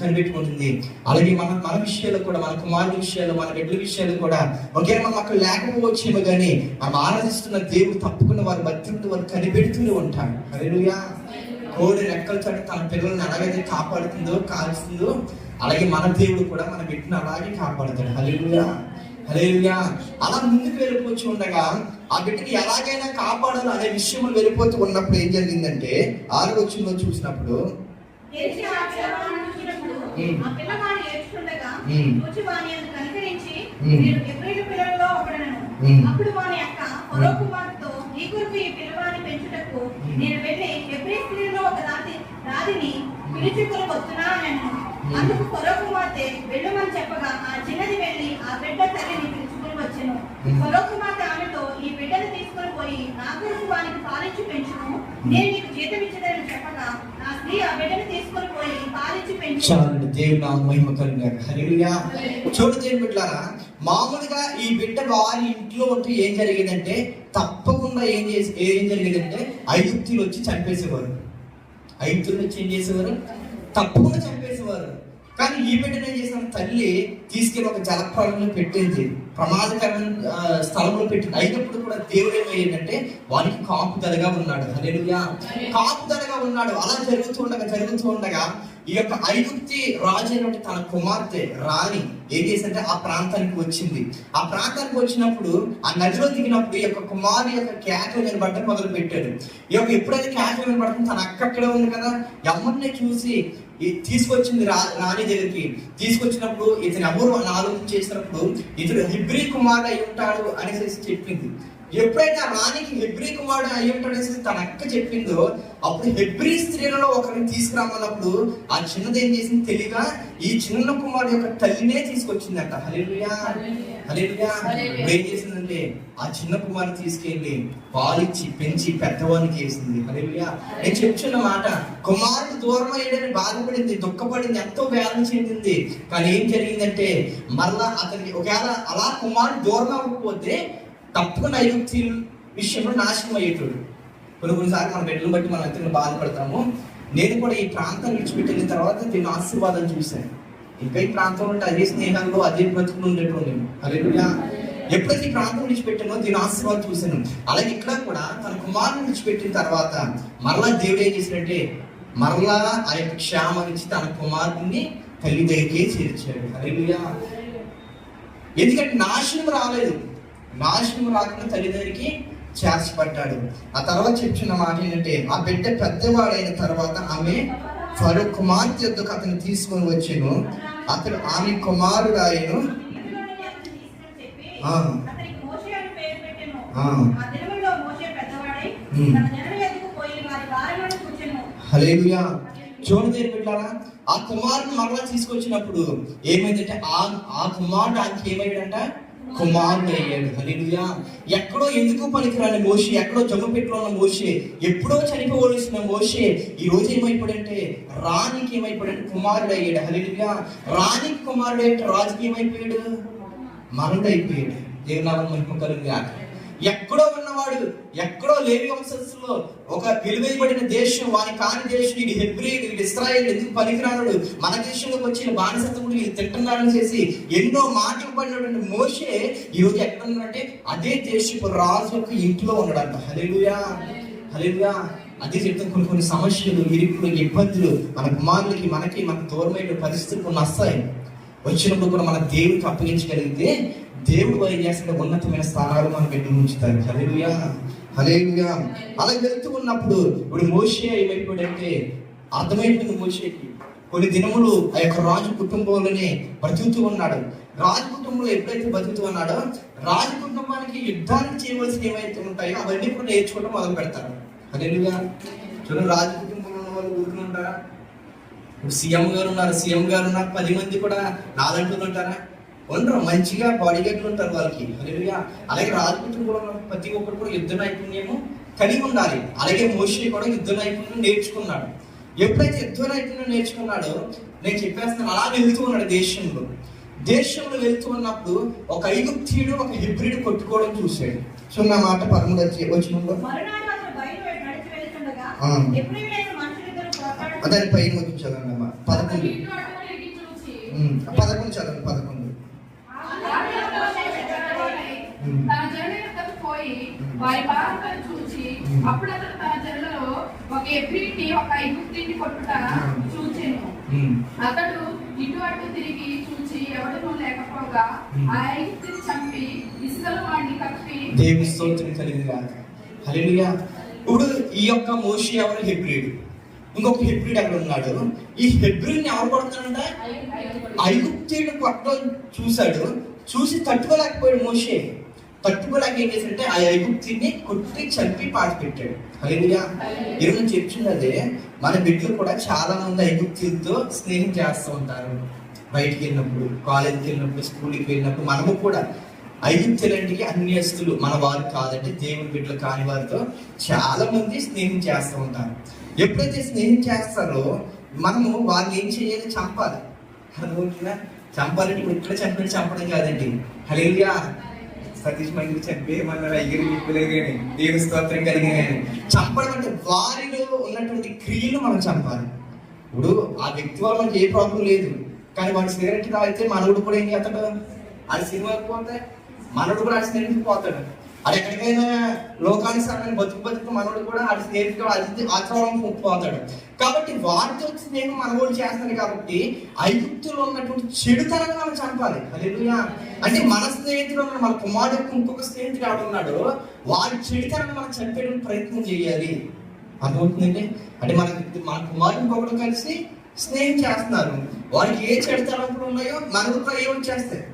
Speaker 1: కనిపెట్టుకుంటుంది. అలాగే మన విషయాలు కూడా, మన కుమారుల విషయాలు, మన బిడ్డల విషయాలు కూడా ఒకేలా మనం అక్కడ లేకపోవచ్చేమో, కానీ మనం ఆరాధిస్తున్న దేవుడు తప్పకుండా వారి మధ్య నుండి వారు కనిపెడుతూనే ఉంటాడు. హల్లెలూయా. కోడి రెక్కల చాటు తన పిల్లల్ని ఎలాగైతే కాపాడుతుందో, కాల్స్తుందో, అలాగే మన దేవుడు కూడా మన బిడ్డను అలాగే కాపాడుతాడు. హల్లెలూయా. హల్లెలూయా. అలా ముందుకు వెళ్ళిపోతూ ఉండగా ఆ బిడ్డకి ఎలాగైనా కాపాడాలి అనే విషయంలో వెళ్ళిపోతూ ఉన్నప్పుడు ఏం జరిగిందంటే 6వ వచనంలో చూసినప్పుడు,
Speaker 3: ఆ పిల్లవాడు ఏడ్చుండగా వచ్చి వాని యందు కనికరించి, నేను హెబ్రీయుల పిల్లలలో ఒకడను. అప్పుడు వాని అక్క ఫరో కుమార్తెతో, నీ కొరకు ఈ పిల్లవాడిని పెంచుటకు నేను వెళ్ళి హెబ్రీ స్త్రీలో ఒక రాతిని పిలుచుకొని వస్తున్నా అన్నాను. అందుకు ఫరో కుమార్తె వెళ్ళమని చెప్పగా ఆ చిన్నది వెళ్ళి ఆ బిడ్డ తల్లిని పిలుచుకొని వచ్చెను. ఫరో కుమార్తె ఆమెతో, ఈ బిడ్డను తీసుకొని పోయి నా కొరకు వానికి పాలించి పెంచును, నేను నీకు జీతం ఇచ్చదని చెప్పగా ఆ స్త్రీ ఆ బిడ్డను తీసుకొని పోయి పాలించి పెంచు.
Speaker 1: దేవుని నామమునకు మహిమ కలుగుగాక. హల్లెలూయా. చూడండి దేవుని బిడ్డలారా, మామూలుగా ఈ బిడ్డ వారి ఇంట్లో ఉంటే ఏం జరిగేదంటే తప్పకుండా ఏం జరిగేదంటే ఐగుప్తులు వచ్చి చంపేసేవారు. తప్పకుండా చంపేసేవారు. కానీ ఈ బిడ్డను ఏం చేసిన తల్లి తీసుకెళ్ళి ఒక జలప్రలయంలో పెట్టింది, ప్రమాదకరమైన స్థలంలో పెట్టింది. అయినప్పుడు కూడా దేవుడు ఏమయ్యిందంటే వానికి కాపుదలగా ఉన్నాడు. హల్లెలూయా. కాపుదలగా ఉన్నాడు. అలా జరుగుతూ ఉండగా ఈ యొక్క ఐగుప్తి రాజు అయినటువంటి తన కుమార్తె రాణి ఏం చేసిందంటే ఆ ప్రాంతానికి వచ్చింది. ఆ ప్రాంతానికి వచ్చినప్పుడు ఆ నదిలో దిగినప్పుడు ఈ యొక్క కుమారుని యొక్క కేకలు వినబడటం మొదలు పెట్టాడు. ఈ యొక్క ఎప్పుడైతే కేకలు వినబడుతుంది, తన అక్క అక్కడే ఉంది కదా, ఎవరిని చూసి తీసుకొచ్చింది రాణి దగ్గరికి. తీసుకొచ్చినప్పుడు ఇతను ఎవరు అని ఆలోచన చేసినప్పుడు ఇతడు హెబ్రీ కుమారుడు అయి ఉంటాడు అనేసి చెప్పింది. ఎప్పుడైతే ఆ రాణికి హెబ్రీ కుమారుడు అయి ఉంటాడనేసి తన అక్క చెప్పిందో, అప్పుడు హెబ్రీ స్త్రీలలో ఒకరిని తీసుకురామన్నప్పుడు ఆ చిన్నది ఏం చేసింది తెలియగా ఈ చిన్న కుమారుడు యొక్క తల్లినే తీసుకొచ్చిందంట. హల్లెలూయా. హల్లెలూయా. ఏం చేసిందంటే ఆ చిన్న కుమారుని తీసుకెళ్ళి పాలిచ్చి పెంచి పెద్దవానికి వేసింది. హల్లెలూయా. నేను చెప్తున్న మాట, కుమారుడు దూరం అయ్యాడని బాధపడింది, దుఃఖపడింది, ఎంతో వేదన చెందింది. కానీ ఏం జరిగిందంటే మరలా అతనికి ఒకవేళ అలా కుమారుడు దూరం అవ్వకపోతే తప్పకుండా ఐగుప్తు విషయంలో నాశనం అయ్యేటోడు. కొన్నిసార్లు మన బిడ్డలను బట్టి మనం ఎంతో బాధపడతాము. నేను కూడా ఈ ప్రాంతాన్ని విడిచిపెట్టిన తర్వాత దీని ఆశీర్వాదం చూశాను. ఇంకా ఈ ప్రాంతంలో ఉంటే అదే స్నేహాల్లో అదే బ్రతుకులు ఉండేటోడు. హల్లెలూయా. ఎప్పుడైతే ఈ ప్రాంతం విడిచిపెట్టానో దీని ఆశీర్వాదం చూశాను. అలాగే ఇక్కడ కూడా తన కుమారుని విడిచిపెట్టిన తర్వాత మరలా దేవుడు ఏం చేసినట్టే మరలా ఆ యొక్క క్షేమం నుంచి తన కుమారుడిని తల్లి దగ్గరికే చేర్చాడు. హల్లెలూయా. ఎందుకంటే నాశనం రాలేదు, నాశనం రాకుండా తల్లి దగ్గరికి చేర్చబడ్డాడు. ఆ తర్వాత చెప్తున్న మాట ఏంటంటే ఆ బిడ్డ పెద్దవాడైన తర్వాత ఆమె ఫరో కుమార్తె యొద్దకు అతను తీసుకొని వచ్చాను. అతడు ఆమె కుమారుడు ఆయను.
Speaker 3: అతనికి మోషే అని పేరు పెట్టెను. ఆ దినములలో మోషే పెద్దవాడై తన జనుల యొద్దకు పోయి
Speaker 1: హల్లెలూయా. చూడండి బిడ్డలారా, ఆ కుమారుని మరలా తీసుకొచ్చినప్పుడు ఏమైందంటే ఆ కుమారుడు ఆయనకి ఏమయ్యాడంట, కుమారుడు అయ్యాడు. హల్లెలూయా. ఎక్కడో ఎందుకు పనికిరాని మోషే, ఎక్కడో జమ్ముపెట్టులో ఉన్న మోషే, ఎప్పుడో చనిపోవలసిన మోషే ఈ రోజు ఏమైపోయాడంటే రాణికి ఏమైపోయాడంటే కుమారుడు అయ్యాడు. హల్లెలూయా. రాణికి కుమారుడు అంటే రాజుకి ఏమైపోయాడు, మనుడు అయిపోయాడు. దేవుని నామమున మహిమ కలుగుగాక. ఎక్కడో ఉన్నవాడు, ఎక్కడో లేవి వంశస్థులో ఒక విలువైబడిన దేశం, వాని కాని దేశం, ఇది హెబ్రీయుడు, ఇది ఇశ్రాయేలు, ఎందుకు పనికిరానుడు, మన దేశంలోకి వచ్చి బానిసత్వముడు ఇది తింటున్నారని చేసి ఎన్నో మాటలు పడినటువంటి మోషే ఈ రోజు ఎక్కడ ఉన్నాడంటే అదే దేశపు రాజు యొక్క ఇంట్లో ఉన్నాడంట. హల్లెలూయా. హల్లెలూయా. అదే చెప్తాం, కొన్ని సమస్యలు, ఇరుకులు, ఇబ్బందులు మన కుమారులకి మనకు దూరమైన పరిస్థితులు కొన్ని వస్తాయి. వచ్చినప్పుడు కూడా మన దేవుడికి అప్పగించగలిగితే దేవుడు ఏం చేస్తాడు, ఉన్నతమైన స్థానాలు మన బిడ్డలు ఉంచుతారు. హల్లెలూయా. హల్లెలూయా. అలా వెళ్తూ ఉన్నప్పుడు ఇప్పుడు మోషే ఏమైపోయాడంటే అర్థమైపోయింది మోషేకి. కొన్ని దినములు ఆ యొక్క రాజు కుటుంబంలోనే బ్రతుకుతూ ఉన్నాడు. రాజు కుటుంబంలో ఎప్పుడైతే బతుకుతూ ఉన్నాడో రాజు కుటుంబానికి యుద్ధానికి చేయవలసిన ఏవైతే ఉంటాయో అవన్నీ కూడా నేర్చుకోవడం మొదలు పెడతారు. హల్లెలూయా. చూడండి, రాజు కుటుంబంలో ఉన్న వాళ్ళు ఊరుకుని ఉంటారా? ఇప్పుడు సీఎం గారు ఉన్నారు, 10 మంది కూడా నాదంటూ ఉంటారా? ఉండరు. మంచిగా బాడీ గార్డ్లు ఉంటారు వాళ్ళకి. హల్లెలూయా. అలాగే రాజు కుటుంబంలో ప్రతి ఒక్కరు కూడా యుద్ధ నైపుణ్యము కలిగి ఉండాలి. అలాగే మోషే కూడా యుద్ధ నైపుణ్యం నేర్చుకున్నాడు. ఎప్పుడైతే యుద్ధ నైపుణ్యం నేర్చుకున్నాడో నేను చెప్పేస్తున్నాను, అలా వెళ్తూ ఉన్నాడు దేశంలో వెళ్తూ ఉన్నప్పుడు ఒక ఐగుప్తీయుడు ఒక హెబ్రీయుడు కొట్టుకోవడం చూశాడు. సో నా మాట 13 వచనంలో దాని పైన చదవండి అమ్మా. 11 చదవండి. 11
Speaker 2: తన జనులను పోయి వారి బాధలను చూసి అప్పుడు అతను తన జనులలో ఒక హెబ్రీయుని ఒక ఐగుప్తీయుని కొట్టుట చూచెను. అతడు ఇటు అటు తిరిగి చూచి ఎవడనూ లేకపోగా ఆ ఐగుప్తుని చంపి ఇసుకలో వాడిని కప్పి
Speaker 1: దేవుని స్తోత్రం కలుగుగాక. హల్లెలూయా. ఇప్పుడు ఈ యొక్క మోషే ఎవరు, హెబ్రీయుడు. ఇంకొక హెబ్రీయుడు అక్కడ ఉన్నాడు. ఈ హెబ్రీయుని ఎవరు కొడతాడంటే ఐగుప్తీయుడు కొట్టడం చూశాడు. చూసి తట్టుకోలేకపోయాడు మోషే. తట్టుకోలేక ఏం చేశాడంటే ఆ ఐగుప్తీయుని కొట్టి చంపి పాతి పెట్టాడు. హల్లెలూయా. ఈరోజు చెప్తుంది అదే, మన బిడ్డలు కూడా చాలా మంది ఐగుప్తీయులతో స్నేహం చేస్తూ ఉంటారు. బయటికి వెళ్ళినప్పుడు, కాలేజీకి వెళ్ళినప్పుడు, స్కూల్కి వెళ్ళినప్పుడు మనము కూడా ఐగుప్తులంటికి అన్యస్తులు, మన వారు కాదంటే దేవుని బిడ్డలు కాని వారితో చాలా మంది స్నేహం చేస్తూ ఉంటారు. ఎప్పుడైతే స్నేహం చేస్తారో మనము వాళ్ళని ఏం చేయాలి, చంపాలి. అనుకుంటున్నా, చంపాలంటే ఇప్పుడు ఇక్కడ చంపడం కాదండి. హల్లెలూయా. సతీష్ మైకి చంపేయమన్నారు, అయ్యగారు చెప్పలేదు కానీ దేవుని స్తోత్రం కలిగిన కానీ చంపడం అంటే వారిలో ఉన్నటువంటి క్రియలు మనం చంపాలి. ఇప్పుడు ఆ వ్యక్తి వల్ల మనకి ఏ ప్రాబ్లం లేదు, కానీ వాడు సిగరెట్ తాగితే మనవుడు కూడా ఏం చేస్తాడు, అది సినిమాకి పోతే మనవుడు కూడా ఆడి స్నేహితుడికి పోతాడు. అది ఎక్కడికైనా లోకానుసారమైన బతుకు మనవుడు కూడా ఆడి స్నేహితుడు అది ఆచరణ పోతాడు. కాబట్టి వారితో స్నేహం మనవుడు చేస్తాడు. కాబట్టి ఐగుప్తులో ఉన్నటువంటి చెడుతనాన్ని మనం చంపాలి. హల్లెలూయా. అంటే మన స్నేహితుడు మన కుమారుడు ఇంకొక స్నేహితుడు ఆడున్నాడు, వారి చెడుతనాన్ని మనం చంపేయడానికి ప్రయత్నం చేయాలి. అర్థమవుతుందండి. అంటే మన కుమారుడు ఇంకొకరు కలిసి స్నేహం చేస్తున్నారు, వారికి ఏ చెడుతనాలు ఉన్నాయో మనకు కూడా ఏమి చేస్తాయి.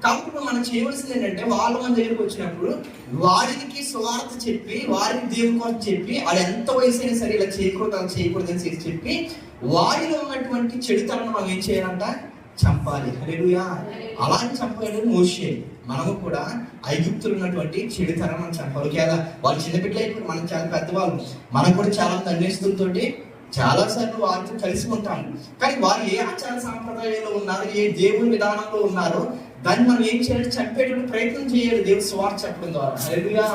Speaker 1: కాబట్టి మనం చేయవలసింది ఏంటంటే వాళ్ళ మన దగ్గరికి వచ్చినప్పుడు వారికి స్వార్థ చెప్పి, వారికి దేవుని కోసం చెప్పి, వాడు ఎంత వయసు అయినా సరే ఇలా చేయకూడదని చెప్పి వారిలో ఉన్నటువంటి చెడుతనాన్ని మనం ఏం చేయాలంట, చంపాలి. హల్లెలూయా. అలాంటి చంపాలి మోషే. మనము కూడా ఐగుప్తులు ఉన్నటువంటి చెడుతనం మనం చంపాలి. కదా వాళ్ళు చిన్నపిల్లలు అయిపోయి మనం చాలా పెద్దవాళ్ళు, మనం కూడా చాలా మంది అన్వేషణలతోటి చాలా సార్లు వారితో కలిసి ఉంటాము. కానీ వారు ఏ ఆచార సాంప్రదాయాల్లో ఉన్నారు, ఏ దేవుని విధానంలో ఉన్నారో దాన్ని మనం ఏం చేయాలి, చంపేటువంటి ప్రయత్నం చేయాలి దేవుని సువార్త చెప్పడం ద్వారా. హల్లెలూయా.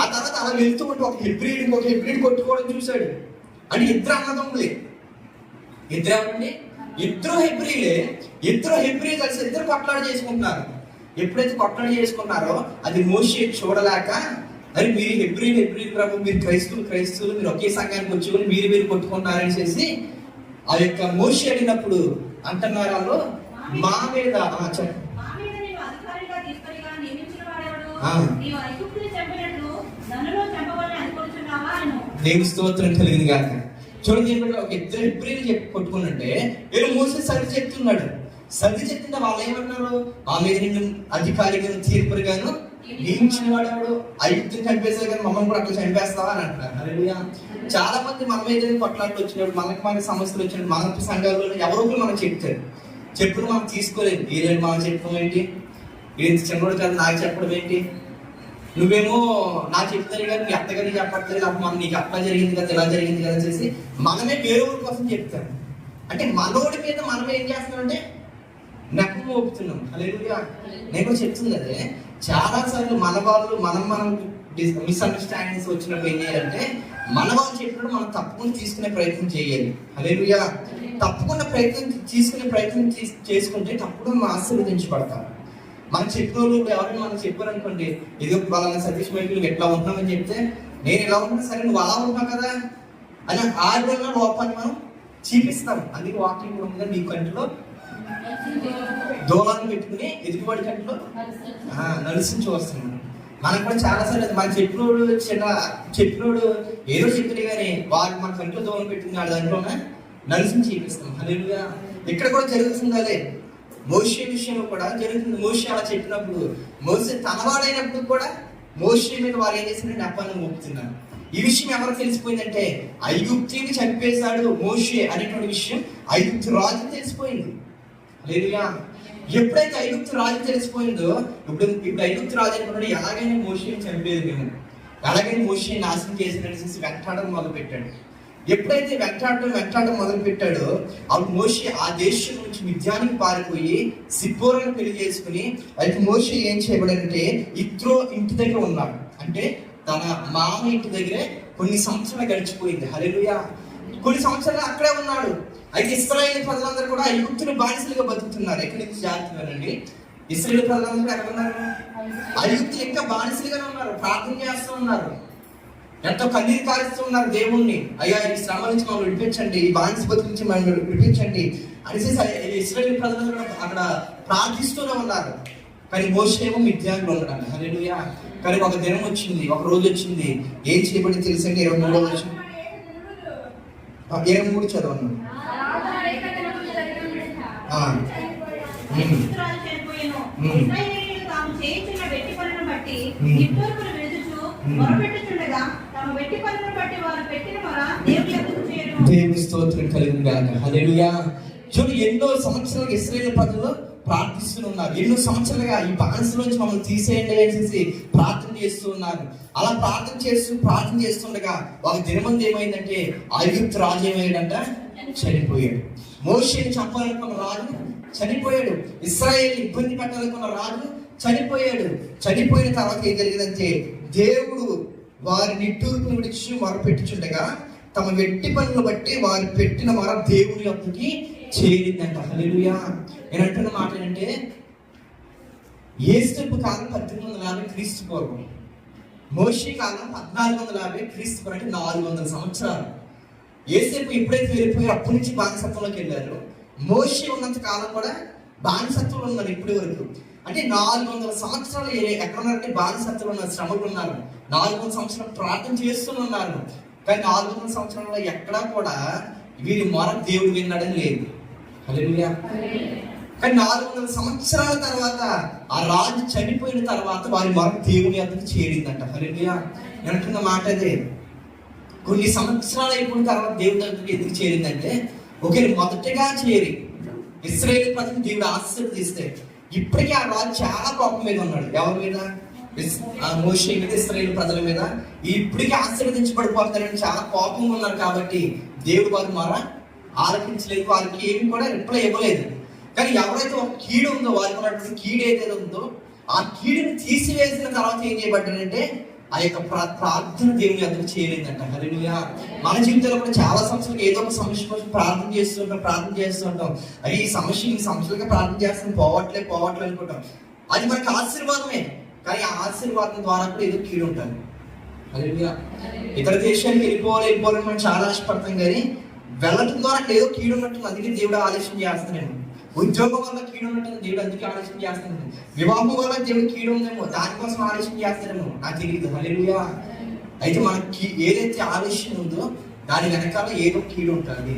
Speaker 1: ఆ తర్వాత అలా వెళ్తూ ఉంటే ఒక హెబ్రీయుడు కొట్టుకోవడం చూశాడు. అంటే ఇద్దరు అన్నదమ్ములే, ఇద్దరు హెబ్రీయులు కలిసి ఇద్దరు కొట్లాడ చేసుకుంటున్నారు. ఎప్పుడైతే కొట్లాడ చేసుకున్నారో అది మోషే చూడలేక, అరే మీరు హెబ్రీయులు ప్రభు, మీరు క్రైస్తవులు మీరు ఒకే సంఘానికి వచ్చి మీరు కొట్టుకుంటున్నారని చేసి ఆ యొక్క మోషే అడిగినప్పుడు అంటున్నారు వాళ్ళు, మా మీద దేవుని స్తోత్రం కలిగింది కాక. చూడండి, ఒక ఇద్దరు హెబ్రీయులు కొట్టుకున్నట్టే వీళ్ళు మోసే సర్ది చెప్తున్నాడు. సర్ది చెప్తుంటే వాళ్ళు ఏమన్నారు, మా మీద నిన్ను అధికారిగాను తీర్పుగాను నియమించిన వాడు ఐగుప్తుని చంపేసే కానీ మమ్మల్ని కూడా అట్లా చంపేస్తావా అని అంటున్నారు. హల్లెలూయా. చాలా మంది మన మీద కొట్లాట్లు వచ్చినప్పుడు, మనకి సమస్యలు వచ్చినప్పుడు, మన సంఘాల్లో ఎవరో ఒకరు మనం చెప్తారు. చెప్పుడు మనం తీసుకోలేదు. ఏదంటే మనం చెప్పడం ఏంటి, ఏంటి చిన్నోడు కాదు నాకు చెప్పడం ఏంటి, నువ్వేమో నాకు చెప్తారు కానీ నీ అత్తగారికి చెప్పట్లేదు, అప్పుడు మనం నీకు అట్లా జరిగింది కదా ఇలా జరిగింది కదా చేసి మనమే వేరే ఊరి కోసం చెప్తారు. అంటే మనోడి మీద మనం ఏం చేస్తున్నామంటే నెప్పం మోపుతున్నాం. హల్లెలూయా. నేను కూడా చెప్తుంది అదే, చాలా సార్లు మన వాళ్ళు మనం మిస్అండర్స్టాండింగ్స్ వచ్చినప్పుడు ఏం చేయాలంటే మన వాళ్ళు చెప్పినప్పుడు మనం తప్పకుండా తీసుకునే ప్రయత్నం చేయాలి. హల్లెలూయా. తప్పకుండా తీసుకునే ప్రయత్నం చేసుకుంటే తప్పకుండా మనం ఆశీర్వదించబడతాం. మనం చెప్పిన వాళ్ళు ఎవరైనా మనం చెప్పారనుకోండి, ఇది వాళ్ళ సతీష్ మైకి నువ్వు ఎట్లా ఉంటున్నావని చెప్తే నేను ఎలా ఉంటున్నా, సరే నువ్వు అలా ఉంటున్నావు కదా అని ఆడలో లోపాన్ని మనం చూపిస్తాం. అందుకే వాకింగ్ కూడా ఉందా, నీ కంటిలో దూలాన్ని పెట్టుకుని ఎదుగుబడి కంటిలో నలిసించి వస్తున్నాం. మనకు కూడా చాలా సార్లు మన చెప్పినోడు ఏదో చెప్తుంది కానీ వాడు మన కంటిలో దూలం పెట్టుకుని వాడు దాంట్లోనే నలిసించి చూపిస్తాం. హల్లెలూయా. ఇక్కడ కూడా జరుగుతుంది అదే. మోషే విషయంలో కూడా జరుగుతుంది. మోషే అలా చెప్పినప్పుడు, మోషే తనవాడైనప్పుడు కూడా మోషే మీద వారు ఏం చేసిన నెపాన్ని మోపుతున్నారు. ఈ విషయం ఎవరికి తెలిసిపోయిందంటే ఐగుప్తుని చంపేశాడు మోషే అనేటువంటి విషయం ఐగుప్తు రాజు తెలిసిపోయింది. హల్లెలూయా. ఎప్పుడైతే ఐగుప్తు రాజు తెలిసిపోయిందో, ఇప్పుడు ఐగుప్తు రాజు అనుకున్నాడు ఎలాగైనా మోషేని చంపేది మేము, ఎలాగైనా మోషేని నాశనం చేసినట్టు వెంటాడడం మొదలు పెట్టాడు. ఎప్పుడైతే వెంటాడడం మొదలు పెట్టాడో అప్పుడు మోషే ఆ దేశం నుంచి మిద్యానికి పారిపోయి సిప్పోరాను పెళ్లి చేసుకుని, అయితే మోషే ఏం చేయబడంటే ఇత్రో ఇంటి దగ్గర ఉన్నాడు. అంటే తన మామ ఇంటి దగ్గరే కొన్ని సంవత్సరాలు గడిచిపోయింది. హల్లెలూయా. కొన్ని సంవత్సరాలు అక్కడే ఉన్నాడు. అయితే ఇశ్రాయేలు ప్రజలందరూ కూడా ఐగుప్తుని బానిసలుగా బతుకుతున్నారు. ఎక్కడి నుంచి జాగ్రత్తగానండి, ఇశ్రాయేలు ప్రజలందరూ ఎక్కడ ఉన్నారు, ఐగుప్తులు ఇంకా బానిసలుగానే ఉన్నారు. ప్రార్థన చేస్తూ ఉన్నారు, ఎంతో కన్నీరు కారుస్తూ ఉన్నారు దేవుణ్ణి. అయ్యా ఈ శ్రమ నుంచి మమ్మల్ని విడిపించండి, ఈ బానిస బతుకు నుంచి మమ్మల్ని విడిపించండి అనేసి ఇశ్రాయేలు ప్రజలందరూ అక్కడ ప్రార్థిస్తూనే ఉన్నారు. కానీ మోషే ఏమో మిద్యాన్లో ఉన్నాడు. హల్లెలూయా. కానీ ఒక దినం వచ్చింది, ఒక రోజు వచ్చింది, ఏం చేయబడి తెలుసండి? 23 వచ్చింది. 23 చదవను. దేవుని స్తోత్రం కలుగును గాక. హల్లెలూయా. చూడు, ఎన్నో సంవత్సరాలు ఇశ్రాయేలు ప్రజలు ప్రార్థిస్తూ ఉన్నారు. ఎన్నో సంవత్సరాలుగా ఈ బానిసలోంచి మమ్మల్ని తీసేయండి అనేసి ప్రార్థన చేస్తూ ఉన్నారు. అలా ప్రార్థన చేస్తుండగా ఒక దినమంది ఏమైందంటే ఐగుప్తు రాజు ఏమయ్యాడంట, చనిపోయాడు. మోషేని చంపాలనుకున్న రాజు చనిపోయాడు. ఇశ్రాయేల్ ఇబ్బంది పెట్టాలనుకున్న రాజు చనిపోయాడు. చనిపోయిన తర్వాత ఏం జరిగిందంటే దేవుడు వారి నిట్టూర్పును విడిచి మొరపెట్టుచుండగా తమ వెట్టి పనులు బట్టి వారు పెట్టిన మొర దేవుని యొక్కకి చేరిందంట. హల్లెలూయా. నేను అంటున్న మాట ఏంటంటే యేసు కాలం 1850 క్రీస్తు పూర్వం, మోషే కాలం 1450 క్రీస్తు పూర్వం, అంటే 400 సంవత్సరాలు. యేసేపు ఎప్పుడైతే వెళ్ళిపోయారో అప్పటి నుంచి బానిసత్వంలోకి వెళ్ళారు. మోషే ఉన్నంత కాలం కూడా బానిసత్వంలో ఉన్నారు ఇప్పటి వరకు. అంటే 400 సంవత్సరాలు ఎక్కడ ఉన్నారంటే బానిసత్వంలో ఉన్నారు, శ్రమలు ఉన్నారు. 400 సంవత్సరాలు ప్రార్థన చేస్తూ ఉన్నారు. కానీ 400 సంవత్సరాల్లో ఎక్కడా కూడా వీరి మొర దేవుడు విన్నాడని లేదు. హల్లెలూయా. కానీ 400 సంవత్సరాల తర్వాత ఆ రాజు చనిపోయిన తర్వాత వారి మొర దేవుని వద్దకు చేరిందంట. హల్లెలూయా. నేను అంటున్న మాట అదే. కొన్ని సంవత్సరాలు అయిపోయిన తర్వాత దేవుని దగ్గరికి ఎందుకు చేరిందంటే, ఒకే మొదటగా చేరి ఇశ్రాయేలు ప్రజలు దేవుడు ఆశీర్వదిస్తే ఇప్పటికీ ఆ రాజు చాలా కోపం మీద ఉన్నాడు. ఎవరి మీద? మోషే మీద, ఇశ్రాయేలు ప్రజల మీద. ఇప్పటికీ ఆశీర్వదించబడిపోతారని చాలా కోపంగా ఉన్నారు. కాబట్టి దేవుడు వారు మారా ఆలకించలేదు, వారికి ఏమి కూడా రిప్లై ఇవ్వలేదు. కానీ ఎవరైతే ఒక కీడు ఉందో, వారికి ఉన్నటువంటి కీడు ఏదైతే ఉందో ఆ కీడుని తీసివేసిన తర్వాత ఏం చేయబడ్డాడంటే ఆ యొక్క ప్రార్థన దేవుని అందరూ చేరిందంట. హల్లెలూయా. మన జీవితంలో కూడా చాలా సంవత్సరాలు ఏదో ఒక సమస్య కోసం ప్రార్థన చేస్తుంటాం. అది ఈ సమస్యలుగా ప్రార్థన చేస్తాం, పోవట్లే అనుకుంటాం. అది మనకి ఆశీర్వాదమే. కానీ ఆ ఆశీర్వాదం ద్వారా కూడా ఏదో కీడు ఉంటుంది. హల్లెలూయా. ఇతర దేశానికి వెళ్ళిపోవాలని మనం చాలా ఆశపడతాం, కానీ వెళ్ళటం ద్వారా ఏదో కీడు ఉన్నట్టు అందుకే దేవుడు ఆలోచన చేస్తున్నాను. ఉద్యోగం వల్ల కీడు ఉన్నట్టు దేవుడు అందుకే ఆలోచన చేస్తున్నాను. వివాహం వల్ల దేవుడు కీడు ఉందేమో దానికోసం ఆలోచన చేస్తాడేమో, నాకు తెలియదు. హల్లెలూయా. అయితే మనకి ఏదైతే ఆలోచన ఉందో దాని వెనకాల ఏదో కీడు ఉంటుంది.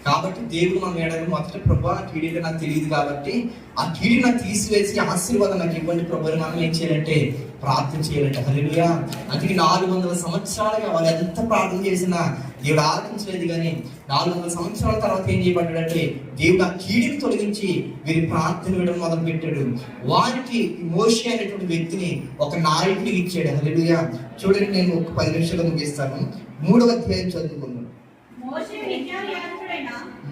Speaker 1: కాబట్టి దేవుడు మనం ఏడాది మొదట ప్రభు ఆ కీడీలు నాకు తెలియదు కాబట్టి ఆ కీడి నాకు తీసివేసి ఆశీర్వాదం నాకు ఇవ్వండి ప్రభు అని మనం ఏం చేయాలంటే ప్రార్థన చేయాలంటే. హల్లెలూయా. అందుకే 400 సంవత్సరాలుగా వాళ్ళు ఎంత ప్రార్థన చేసినా దేవుడు ఆలకించలేదు. కానీ 400 సంవత్సరాల తర్వాత ఏం చేయబడ్డాడంటే దేవుడు ఆ కీడిని తొలగించి వీరి ప్రార్థన వినడం మొదలు పెట్టాడు. వారికి మోషే అనేటువంటి వ్యక్తిని ఒక నాయకుడికి ఇచ్చాడు. హల్లెలూయా. చూడండి, నేను ఒక 10 నిమిషాలు ముగిస్తాను. 3వ అధ్యాయం చదువుకుందాం.
Speaker 3: మోషే మిద్యాను యాజకుడైన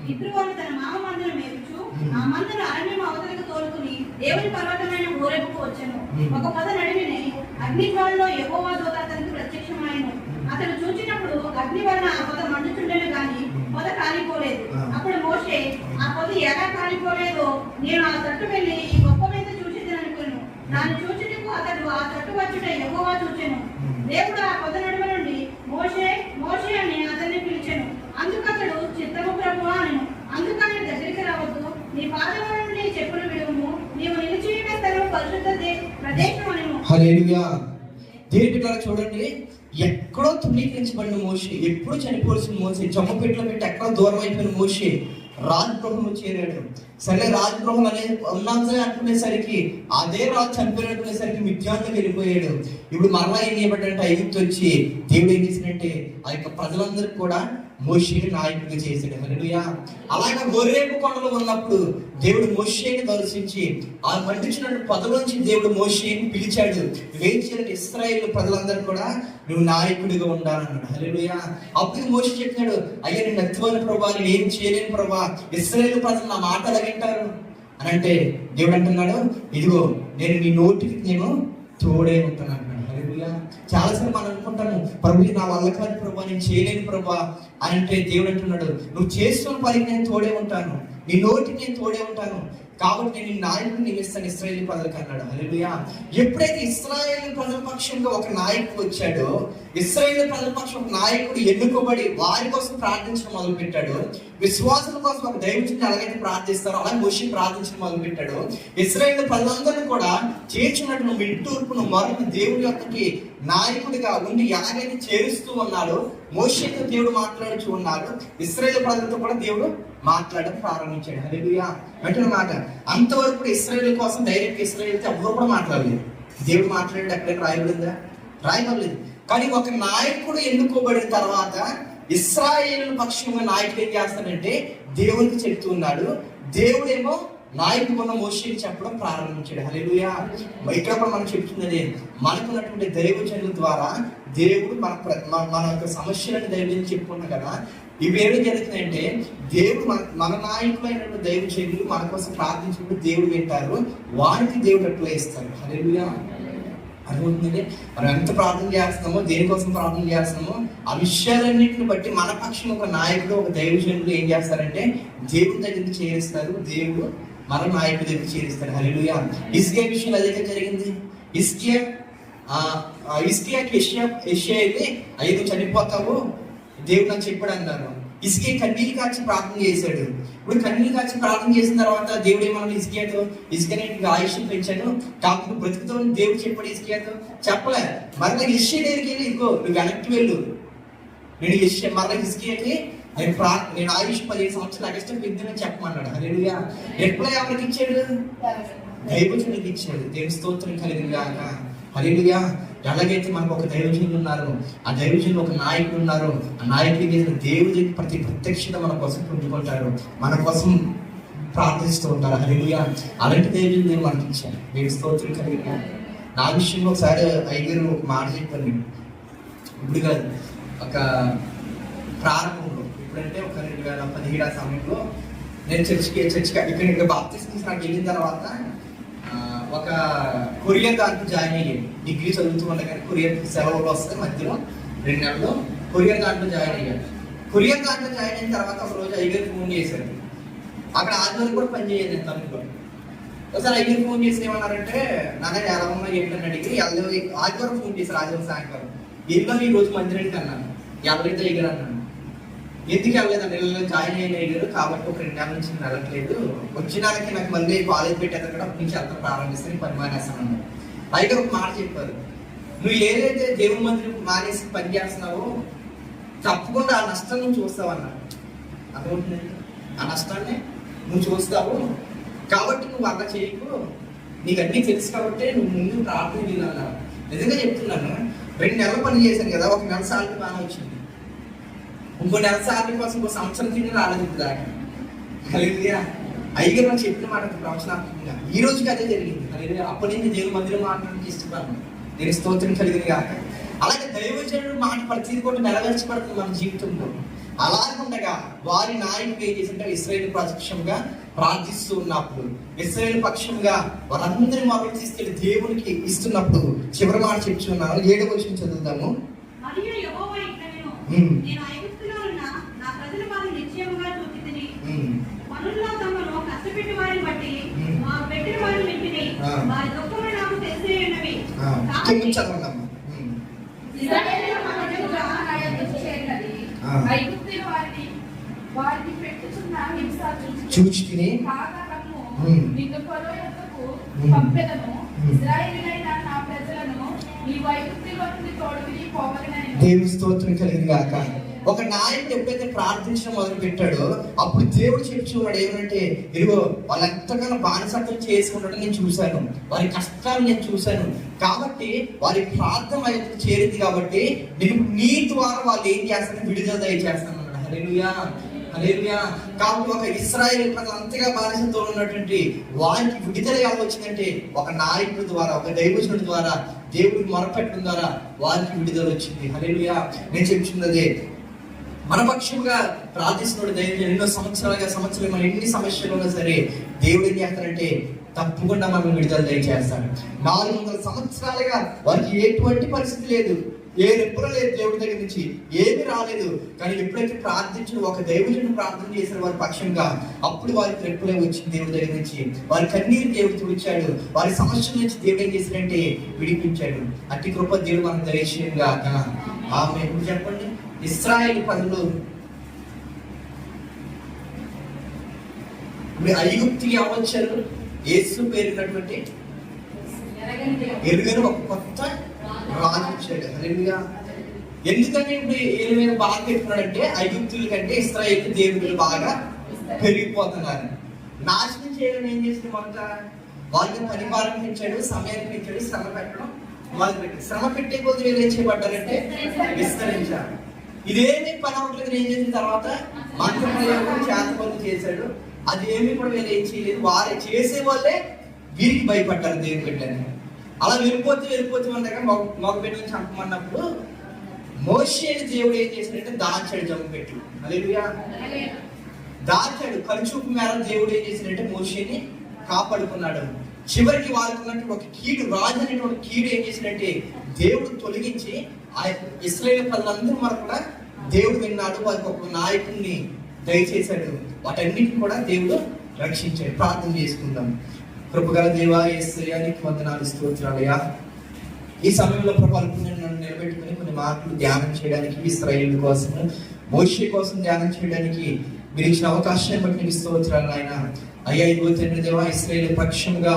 Speaker 3: యిత్రోను తన మామ మందను మేపుచు ఆ మందను అరణ్యం అవతలకు తోలుకుని దేవుని పర్వతమైన హోరేబుకు వచ్చెను. ఒక పొద నడిమిని అగ్నిజ్వాలలో యెహోవా దూత అతనికి ప్రత్యక్షమాయెను. అతడు చూచినప్పుడు అగ్ని వలన ఆ పొద మండుచుండెను గాని పొద కాలిపోలేదు. అప్పుడు మోషే, ఆ పొద ఎలా కాలిపోలేదో నేను ఆ తట్టు వెళ్ళి ఈ గొప్ప మీద చూచిదననుకొనెను. దాన్ని చూచుటకు అతడు ఆ తట్టు వచ్చుట యెహోవా చూచెను. దేవుడు ఆ పొద నడుమ నుండి మోషే మోషే అని అతన్ని పిలిచెను. అందుకతడు చిత్తము ప్రభువా అనెను. అందుకని దగ్గరికి రావద్దు, నీ పాదముల నుండి చెప్పులు విడుము, నీవు నిలిచియున్న స్థలము పరిశుద్ధ ప్రదేశం అనెను.
Speaker 1: హల్లెలూయా. దేవుని బిడ్డలారా చూడండి, ఎక్కడో తృణీకరించబడిన మోషే, ఎప్పుడు చనిపోవాల్సిన మోషే, జమ్మపెట్లో పెట్టి ఎక్కడో దూరం అయిపోయిన మోషే రాజగృహంలో చేరాడు. సరే, రాజగృహం అనేది ఉన్నాంసే అనుకునేసరికి అదే రాజు చనిపోయినట్టునేసరికి మిథ్యానికి వెళ్ళిపోయాడు. ఇప్పుడు మరలా ఏం చేయబడ్డంటే ఐగుప్తు వచ్చి దేవుడు ఏం చేసినట్టే ఆ యొక్క ప్రజలందరికీ కూడా మోషేని నాయకుడిగా చేశాడు. హల్లెలూయా. అలాగే హోరేబు కొండలో ఉన్నప్పుడు దేవుడు మోషేని దర్శించి ఆ మండించిన పొదలోంచి దేవుడు మోషేని పిలిచాడు. నువ్వేం చేయాలంటే ఇశ్రాయేలు ప్రజలందరూ కూడా నువ్వు నాయకుడిగా ఉండాలన్నాడు. హల్లెలూయా. అప్పుడు మోషే చెప్పినాడు, అయ్యా నేను ఎత్తువని ప్రభా, నేను ఏం చేయలేను ప్రభా, ఇశ్రాయేలు ప్రజలు నా మాట వింటారు అని అంటే దేవుడు అంటున్నాడు, ఇదిగో నేను నీ నోటికి నేను తోడే ఉంటాను అంటున్నాడు. హల్లెలూయా. చాలాసార్లు మనం అనుకుంటాము, ప్రభు నా వల్ల కాదు ప్రభా, నేను చేయలేను ప్రభా అని అంటే దేవుడు అంటున్నాడు, నువ్వు చేస్తున్న పనికి నేను తోడే ఉంటాను, నీ నోటికి నేను తోడే ఉంటాను, కాబట్టి నేను నాయకుడిని నియమిస్తాను ఇశ్రాయేలు ప్రజలకు అన్నాడు. హల్లెలూయా. ఎప్పుడైతే ఇశ్రాయేలు ప్రజల పక్షంగా ఒక నాయకుడు వచ్చాడో, ఇశ్రాయేలు ప్రజల పక్షం ఒక నాయకుడు ఎన్నుకోబడి వారి కోసం ప్రార్థించడం మొదలు పెట్టాడు. విశ్వాసుల కోసం ఒక దైవజనుడు ఎలాగైతే ప్రార్థిస్తారో అలాగే మోషే ప్రార్థించడం మొదలు పెట్టాడు. ఇశ్రాయేలు ప్రజలందరూ కూడా చేర్చున్నట్టు వింటూర్పును మరొక దేవుడి యొక్కకి నాయకుడిగా ఉండి ఎలాగైతే చేరుస్తూ ఉన్నాడో, మోషేతో దేవుడు మాట్లాడుతూ ఉన్నాడు, ఇశ్రాయేలు ప్రజలతో కూడా దేవుడు మాట్లాడడం ప్రారంభించాడు. హల్లెలూయా. వెంటనే మాట అంతవరకు ఇశ్రాయేలు కోసం డైరెక్ట్ ఇశ్రాయేల్తో ఎవరు కూడా మాట్లాడలేదు. దేవుడు మాట్లాడే ఎక్కడైనా రాయబడిందా? రాయబడలేదు. కానీ ఒక నాయకుడు ఎన్నుకోబడిన తర్వాత ఇశ్రాయేలు పక్షంగా నాయకుడు ఏం చేస్తాడంటే దేవునికి చెప్తూ ఉన్నాడు. దేవుడేమో నాయకుడు ఉన్న మోషేకి చెప్పడం ప్రారంభించాడు. హల్లెలూయా. ఇక్కడ కూడా మనం చెప్తున్నది, మనకున్నటువంటి దైవజనుల ద్వారా దేవుడు మన యొక్క సమస్యలను దైవజనులు చెప్పుకున్నాం కదా, ఇవేమి జరుగుతున్నాయంటే దేవుడు మన నాయకులైనటువంటి దైవజనులు మన కోసం ప్రార్థించినప్పుడు దేవుడు వింటారు, వారికి దేవుడు అట్లా ఇస్తారు. హల్లెలూయా. అర్థమవుతుంది. మనం ఎంత ప్రార్థన చేస్తున్నామో, దేనికోసం ప్రార్థన చేస్తున్నామో ఆ విషయాలన్నింటిని బట్టి మన పక్షం ఒక నాయకుడు ఒక దైవజనుడు ఏం చేస్తారంటే దేవుడి దగ్గరికి చేరుస్తారు, దేవుడు మన నాయకుడి దగ్గర చేరుస్తారు. హల్లెలూయా. హిజ్కియా విషయంలో అదే జరిగింది. హిజ్కియాకి యెషయా వెళ్ళి, అయ్యో నువ్వు చనిపోతావు దేవుడు నాకు చెప్పాడు అన్నారు. హిజ్కియా కన్నీళ్ళు కాచి ప్రార్థన చేశాడు. ఇప్పుడు కన్నీళ్ళు కాచి ప్రార్థన చేసిన తర్వాత దేవుడు ఏమన్నా హిజ్కియాతో, హిజ్కియా నేను ఆయుష్ పెంచాను కాకుండా బ్రతుకుతో దేవుడు చెప్పాడు హిజ్కియాతో? చెప్పలే. మరలా యెషయా దగ్గరికి వెళ్ళి, ఇదిగో నువ్వు వెనక్కి వెళ్ళు, నేను మరలా హిజ్కియాకి నేను ఆయుష్ 15 సంవత్సరాలు అగస్టం పెంచానని చెప్పమన్నాడు. హల్లెలూయా. ఎట్లా ఎవరికి ఇచ్చాడు? దైవజనుడికి ఇచ్చాడు. దేవుని స్తోత్రం కలిగిన గాక. హల్లెలూయా. ఎలాగైతే మనకు ఒక దైవజనులు ఉన్నారు, ఆ దైవజనులు ఒక నాయకుడు ఉన్నారు, ఆ నాయకుడికి చేసిన దేవుడి ప్రతి ప్రత్యక్షత మన కోసం పొందుకుంటారు, మన కోసం ప్రార్థిస్తూ ఉంటారు. హల్లెలూయా. అలాంటి దైవజనులు నేను మనకి ఇచ్చాను. దేవుని స్తోత్రం కలిగిన గాక. నా విషయంలో ఒకసారి అయ్యగారు ఒక మాట చెప్పాను. ఇప్పుడు కాదు, ఒక ప్రారంభంలో, ఇప్పుడంటే ఒక 2017 సమయంలో నేను చర్చికి ఇక్కడ బాప్తిస్మం తీసుకుని వెళ్ళిన తర్వాత ఒక కొరియర్ దాంట్లో జాయిన్ అయ్యాను. డిగ్రీ చదువుతూ ఉండగానే కొరియర్ సెలవులు వస్తాయి మధ్యలో 2 నెలలు కొరియర్ దాంట్లో జాయిన్ అయ్యాను. కొరియర్ దాంట్లో జాయిన్ అయిన తర్వాత ఒక రోజు అయ్యగారు ఫోన్ చేశారు. అక్కడ ఆదివారం కూడా పని చేయలేదు నేను తమిళలో. ఒకసారి అయ్యగారు ఫోన్ చేసి ఏమన్నారంటే, నాన్న ఎలా ఉన్నా ఏంటని అడిగి ఆదివారం ఫోన్ చేశారు. ఆదివారం సాయంకాలం వెళ్ళాం ఈ రోజు మందిరానికి అన్నాను. ఎవరైతే అయ్యారు అన్నాను. ఎందుకు వెళ్ళలేదండి, ఇళ్ళలో జాయిన్ అయిన అయ్యారు కాబట్టి ఒక 2 నెలల నుంచి నేను వెళ్ళట్లేదు, వచ్చినానికి నాకు మళ్ళీ కాలేజ్ పెట్టేది కూడా అప్పటి నుంచి వెళ్తాను ప్రారంభిస్తాను, పని మానేస్తాను. పైగా ఒక మాట చెప్పారు, నువ్వు ఏదైతే దేవుని మందిరం మానేసి పని చేస్తున్నావో తప్పకుండా ఆ నష్టం నువ్వు చూస్తావు అన్నాడు. అర్థమవుతుంది. ఆ నష్టాన్ని నువ్వు చూస్తావు కాబట్టి నువ్వు అలా చేయకు, నీకు అన్నీ తెలుసు కాబట్టి నువ్వు ముందు ప్రార్థన చేయాలన్నారు. నిజంగా చెప్తున్నాను, 2 నెలలు పని చేశాను కదా, 1 నెల సార్లు బాగా వచ్చింది, ఇంకో నెల సార్లు కోసం ఇంకో సంవత్సరం తిని రాలేదు ఇప్పుడు దాకా. హల్లెలూయా. అయ్యగారు నాకు చెప్పిన మాట ప్రవచనాత్మకంగా ఈ రోజుకి అదే జరిగింది. హల్లెలూయా. అప్పటి నుంచి దేవుని మందిరం మాట్లాడడానికి ఇష్టపడను, నేను స్తోత్రం కలిగింది కాక. అలాగే దైవజనుడు మాట ప్రతిదీ కూడా నెరవేర్చబడుతుంది మన జీవితంలో. అలాగుండగా వారి నాయకుడు ఏం చేసింటే ఇశ్రాయేలు పక్షంగా ప్రార్థిస్తూ ఉన్నప్పుడు, ఇశ్రాయేలు పక్షంగా వారందరి మొదలు తీసుకెళ్లి దేవునికి ఇస్తున్నప్పుడు చివరి మాట చెప్తున్నాను. 7వ వచనం చదువుతాము.
Speaker 3: మరియు యెహోవా ఇట్లనెను, నేను ఐగుప్తులో ఉన్న నా ప్రజల వారిని నిశ్చయముగా చూచితిని. పనుల్లో తమను కష్టపెట్టి వారిని బట్టి మా పెట్టిన వారిని వింటిని. వారి దుఃఖములు నాకు తెలిసే ఉన్నవి.
Speaker 1: చదవండి.
Speaker 2: ఇశ్రాయేలు ప్రజలుగా నా యొద్దకు చేరినది. ఐగుప్తీయుల వారిని పెట్టుచున్న హింస చూచితిని. కాగా రమ్ము, నిన్ను ఫరో యొద్దకు పంపెదను. ఇశ్రాయేలీయులైన నా ప్రజలను నీవు ఐగుప్తులో నుండి తోడుకుని పోవలెనని.
Speaker 1: దేవుని స్తోత్రం కలిగింది గాక. ఒక నాయకుడు ఎప్పుడైతే ప్రార్థించడం మొదలు పెట్టాడో అప్పుడు దేవుడు చెప్తున్నాడు ఏమంటే, ఇదిగో వాళ్ళు ఎంతగానో బానిసత్వం చేసుకుంటాడో నేను చూశాను, వారి కష్టాలు నేను చూశాను, కాబట్టి వారి ప్రార్థన అయితే చేరింది కాబట్టి నేను నీ ద్వారా వాళ్ళు ఏం చేస్తాను, విడుదల దయచేస్తాను అన్నాడు. హల్లెలూయా, హల్లెలూయా. కాబట్టి ఒక ఇశ్రాయేలు ప్రజలు అంతగా బానిసత్వంతో ఉన్నటువంటి వారికి విడుదల ఎలా వచ్చిందంటే ఒక నాయకుడి ద్వారా, ఒక దైవజనుడి ద్వారా, దేవుడికి మొరపెట్టడం ద్వారా వారికి విడుదల వచ్చింది. హల్లెలూయా. నేను చెప్తున్నదే, మన పక్షంగా ప్రార్థిస్తున్నాడు దైవజనుడు. ఎన్నో సంవత్సరాలు మన ఎన్ని సమస్యలు ఉన్నా సరే దేవుడు ఏం చేస్తాడంటే తప్పకుండా మనం విడుదల దయచేస్తాడు. 400 సంవత్సరాలుగా వారికి ఎటువంటి పరిస్థితి లేదు, ఏ రెప్పులు లేదు, దేవుడి దగ్గర నుంచి ఏమి రాలేదు. కానీ ఎప్పుడైతే ప్రార్థించిన ఒక దైవజనుడు ప్రార్థన చేశారు వారి పక్షంగా, అప్పుడు వారికి రెప్పులే వచ్చింది దేవుడి దగ్గర నుంచి. వారి కన్నీరు దేవుడు తుడిచాడు, వారి సమస్యల నుంచి దేవుడు ఏం చేశాడంటే విడిపించాడు. అట్టి కృప దేవుడు మనం దయచేయంగా. ఆమె ఇప్పుడు చెప్పండి, ఇశ్రాయేలు ప్రజలు ఐగుప్తికి అవ్వచ్చారు, యేసు పేరున్నటువంటి ఎరుగని ఒక కొత్త రాజు వచ్చాడు. హల్లెలూయా. ఎందుకంటే ఇప్పుడు ఏళ్ళ మీద బాగా పెట్టుకున్నాడంటే ఐగుప్తుల కంటే ఇశ్రాయేలు దేవుళ్ళు బాగా పెరిగిపోతున్నారు. నాశనం చేయాలని ఏం చేసిన మొదట వాళ్ళకి పని భారం పెంచాడు, సమయాన్ని పెంచాడు, శ్రమ పెట్టడం మొదలు పెట్టి, శ్రమ పెట్టే కొద్ది వీళ్ళు ఏం చేయబడ్డారంటే విస్తరించారు. ఇదేమి పని అవ్వట్లేదు ఏం చేసిన తర్వాత మంత్ర ప్రయోగం చేతబడులు చేశాడు. అదేమి కూడా వీళ్ళు ఏం చేయలేదు, వారే చేసే వాళ్ళే వీరికి భయపడ్డారు దేవుని బిడ్డని. అలా వెళ్ళిపోతే మన దగ్గర మగ బిడ్డని చంపమన్నప్పుడు మోషేని దేవుడు ఏం చేశాడంటే దాచాడు జమ్మపెట్టు. హల్లెలూయా. దాచాడు. కనుచూపు మేర దేవుడు ఏం చేశాడంటే మోషేని కాపాడుకున్నాడు. చివరికి వాళ్ళకు ఉన్నటువంటి ఒక కీడు, రాజు అనేటువంటి కీడు ఏం చేశాడంటే దేవుడు తొలగించి ఆ ఇశ్రాయేలు ప్రజలందరూ మనకు కూడా దేవుడు విన్నాడు, వారికి ఒక నాయకుడిని దయచేశాడు. వాటన్నిటిని కూడా దేవుడు రక్షించాడు. ప్రార్థన చేసుకుందాం. కృపగల దేవా యేసయ్యా నీకు వందనాలు, స్తోత్రాలయ్యా. ఈ సమయంలో ప్రభావం నన్ను నిలబెట్టుకుని కొన్ని మాటలు ధ్యానం చేయడానికి, ఇశ్రాయేలు కోసము, మోషే కోసం ధ్యానం చేయడానికి మీరు ఇచ్చిన అవకాశాన్ని బట్టి నీకు స్తోత్రాలు నాయన. అయ్యా ఇదిగో తండ్రి దేవా, ఇశ్రాయేలు పక్షంగా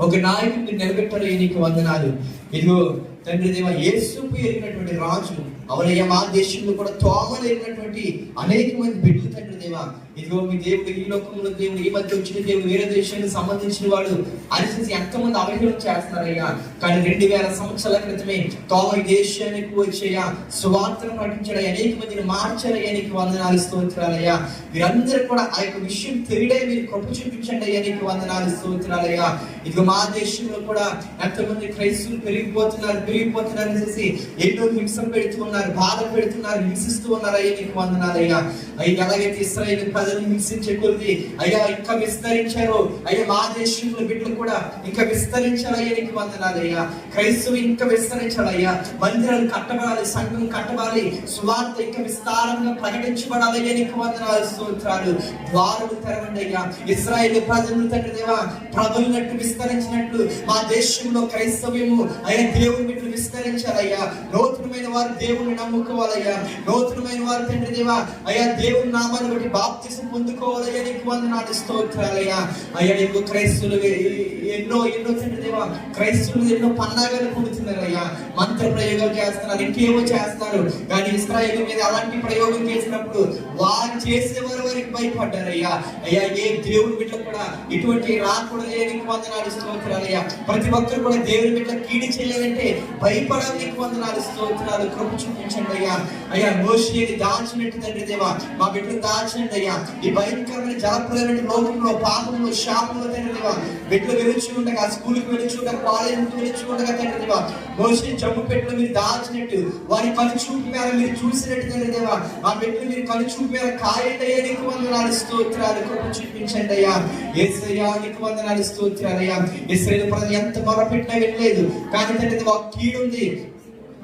Speaker 1: ఒక నాయకుడిని నిలబెట్టారు, నీకు వందనాలు. ఇదిగో తండ్రి దేవ, యేసుకు ఎరిగినటువంటి రాజు అవనయ్య మా దేశంలో కూడా తోమలు ఎరిగినటువంటి అనేక మంది బిడ్డలు తండ్రి దేవ, ఇదిగో మీ దేవుడు ఈ లోకంలో దేవుడు ఈ మధ్య వచ్చిన దేవుడు వేరే దేశానికి సంబంధించిన వాడు అనేసి ఎంతమంది అవహేళన చేస్తున్నారయ్యా. కానీ 2000 సంవత్సరాల క్రితమే తోమ ఈ దేశానికి వచ్చేయా, సువార్తను ప్రకటించడం, అనేక మందిని మార్చారయ్యా, నీకు వందనాలు, స్తోత్రాలయ్యా. మీరందరూ కూడా ఆ యొక్క విషయం తెలియడే మీరు కృప చూపించండి అయ్యా, నీకు వందనాలు, స్తోత్రాలయ్యా. ఇదిగో మా దేశంలో కూడా ఎంతమంది క్రైస్తవులు పెరిగిపోతున్నారు అనేసి ఎన్నో హింసలు పెడుతున్నారు, బాధ పెడుతున్నారు, హింసిస్తూ ఉన్నారు అయ్యా, నీకు వందనాలయ్యా. అయ్యా ఎలాగైతే ఇశ్రాయేలు ప్రజలు హింసించే కొద్ది అయ్యా ఇంకా విస్తరించారు అయ్యా, మా దేశంలో బిడ్డలు కూడా ఇంకా విస్తరించాలయ్యా, నీకు వందనాలయ్యా. క్రైస్తవులు ఇంకా విస్తరించాలయ్యా, మందిరాలు కట్టబడాలి, సంఘం కట్టబడాలి, సువార్త ఇంకా విస్తారంగా ప్రకటించబడాలయ్యా, నీకు వందనాలు, స్తోత్రాలు. ద్వారములు తెరవండి అయ్యా. ఇశ్రాయేలు ప్రజలు తండ్రి దేవా ప్రబలినట్టు విస్తరించినట్లు మా దేశంలో క్రైస్తవ్యము అయ్యా దేవుని బిడ్డలు విస్తరించాలయ్యా. నూతనమైన వారు దేవుని దేవుని నమ్ముకోవాలయ్యా. నూతనమైన వారు తండ్రి దేవా అయ్యా దేవుని నామాన్ని బట్టి బాప్తిసం పొందుకోవాలయ్యా. నీకు వందనాలు స్తోత్రాలయ్యా. అయ్యా నీకు క్రైస్తవులు ఎన్నో తండ్రి దేవా క్రైస్తవులు ఎన్నో పన్నాగాలు కొడుతున్నారయ్యా. మంత్ర ప్రయోగాలు చేస్తున్నారు, ఇంకేమో చేస్తున్నారు. కానీ ఇశ్రాయేలు మీద అలాంటి ప్రయోగం చేసినప్పుడు వారు చేసేవారు వారికి భయపడ్డారయ్యా. అయ్యా ఏ దేవుని బిడ్డ కూడా ఇటువంటి రాకూడదు. నీకు వందనాలు స్తోత్రాలయ్యా. ప్రతి ఒక్కరు కూడా దేవుని బిడ్డ కీడి చేయాలంటే భయపడాలి. నీకు వందనాలు స్తోత్రాలు. కృప చూపించండి అయ్యా. అయ్యా మోషేని దాచినట్టు తండ్రి దేవా మా బిడ్డను దాచండి అయ్యా. ఈ భయంకరమైన జలప్రలయమైన లోకంలో పాపంలో శాపంలో తండ్రి దేవా బిడ్డలు వెలుచు ఉండగా, స్కూల్కి వెలుచు ఉండగా, కాలేజీకి వెలుచు ఉండగా తండ్రి దేవా మోషే జమ్ము పెట్టిన మీరు దాచినట్టు వారి కనుచూపు మేర మీరు చూసినట్టు తండ్రి దేవా మా బిడ్డలు మీరు కనుచూపు మేర కాయండి అయ్యా. నీకు వందనాలు స్తోత్రాలు. కృప చూపించండి అయ్యా. యేసయ్యా నీకు వందనాలు స్తోత్రాలయ్యా. ఇశ్రాయేలు ప్రజలు ఎంత మొరపెట్టినా వెళ్ళలేదు. కానీ తండ్రి దేవా కీడు ఉంది.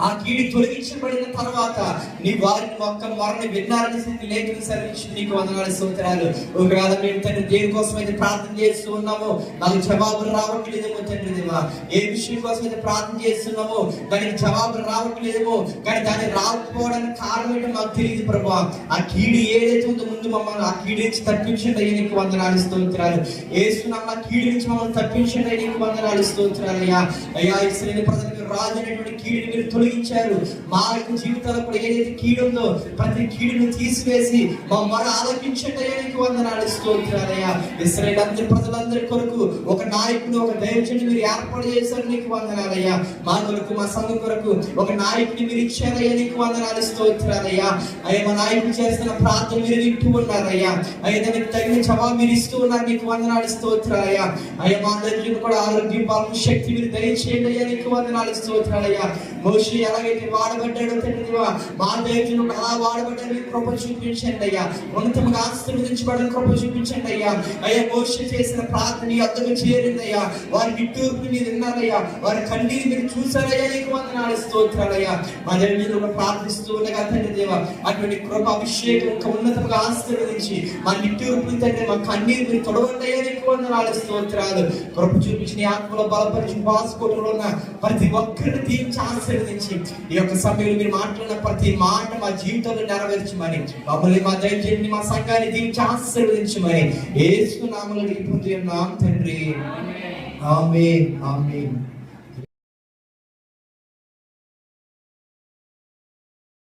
Speaker 1: ఆ కీడి తొలగించబడిన తర్వాత నీ వారిని ఒక్క మరణ విన్నారని లేఖను సరించి నీకు వందనాలు స్తోత్రాలు. ఒకవేళ మేము తండ్రి దేని కోసం అయితే ప్రార్థన చేస్తూ ఉన్నామో నాకు జవాబులు రావట్లేదేమో తండ్రి దేవా. ఏ విషయం కోసం అయితే ప్రార్థన చేస్తున్నామో దానికి జవాబులు రావట్లేదేమో, కానీ దాన్ని రాకపోవడానికి కారణం ఏంటో మాకు తెలియదు ప్రభా. ఆ కీడి ఏదైతే ఉందో ముందు మమ్మల్ని ఆ కీడి నుంచి తప్పించండి అయ్యా. నీకు వందనాలు స్తోత్రాలు. ఏస్తున్నాం ఆ కీడి నుంచి మమ్మల్ని తప్పించండి అయ్యా. నీకు వందనాలు స్తోత్రాలు అయ్యా. అయ్యా ఇశ్రాయేలు ప్రజలకు రాజు అనేటువంటి కీడిని మీరు తొలగించారు. మా యొక్క జీవితాల్లో కూడా ఏదైతే కీడు ఉందో ప్రతి కీడును తీసివేసి మా మొర ఆలకించండి అయ్యా. నీకు వందనాలు స్తోత్రాలయ్యా. ఇశ్రాయేలు అందరి ప్రజలందరి కొరకు ఒక నాయకుడు ఒక దైవజనుని మీరు ఏర్పాటు చేశారు. నీకు వందనాలయ్యా. మా కొరకు మా సంఘం కొరకు ఒక నాయకుడిని మీరు ఇచ్చారయ్యా. నీకు వందనాలు స్తోత్రాలయ్యా. అయ్యా మా నాయకుడు చేస్తున్న ప్రార్థన మీరు వింటూ ఉన్నారయ్యా. అయ్యా దానికి తగిన జవాబు మీరు ఇస్తూ ఉన్నారు. నీకు వందనాలు స్తోత్రాలయ్యా. అయ్యా మా అందరికీ కూడా ఆరోగ్యం బలం శక్తి మీరు దయచేయండి అయ్యా. నీకు వందనాలు స్తోత్రాలయ్యా. మోషే ఎలాగైతే వాడబడ్డాడో తండ్రి దేవా మా దైవజనుడు అలా వాడబడ్డాడు. కృప చూపించండి అయ్యా. ఉన్నతంగా ఆశీర్వదించబడిన కృప చూపించండి అయ్యా. అయ్యా మోషే చేసిన ప్రార్థన అద్దకు చేరిందయ్యా. వారి నిట్టూర్పు మీరు విన్నారయ్యా. వారి కన్నీరు మీరు చూసారయ్యా. నీకు వందనాలు స్తోత్రాలయ్యా. మా దైవజనుడు ప్రార్థిస్తూ ఉండగా తండ్రి దేవా అటువంటి కృప అభిషేకం ఇంకా ఉన్నతంగా ఆశీర్వదించి మా నిట్టూర్పు తండ్రి మా కన్నీరు మీరు తొడవండి అయ్యా. నీకు వందనాలు స్తోత్రాలు. కృప చూపించిన ఆత్మలో బలపరిచి బాసుకోవడంలో ఉన్న ప్రతి ఒక్కరిని దీవించి ఆశీర్వదించి ఈ యొక్క సమయంలో మీరు మాట్లాడిన ప్రతి మాట మా జీవితంలో నెరవేర్చమని మమ్మల్ని మా దైవజనుని మా సంఘాన్ని దీవించి ఆశీర్వదించమని యేసు నామములో పొంది ఉన్నాం తండ్రి. ఆమేన్ ఆమేన్.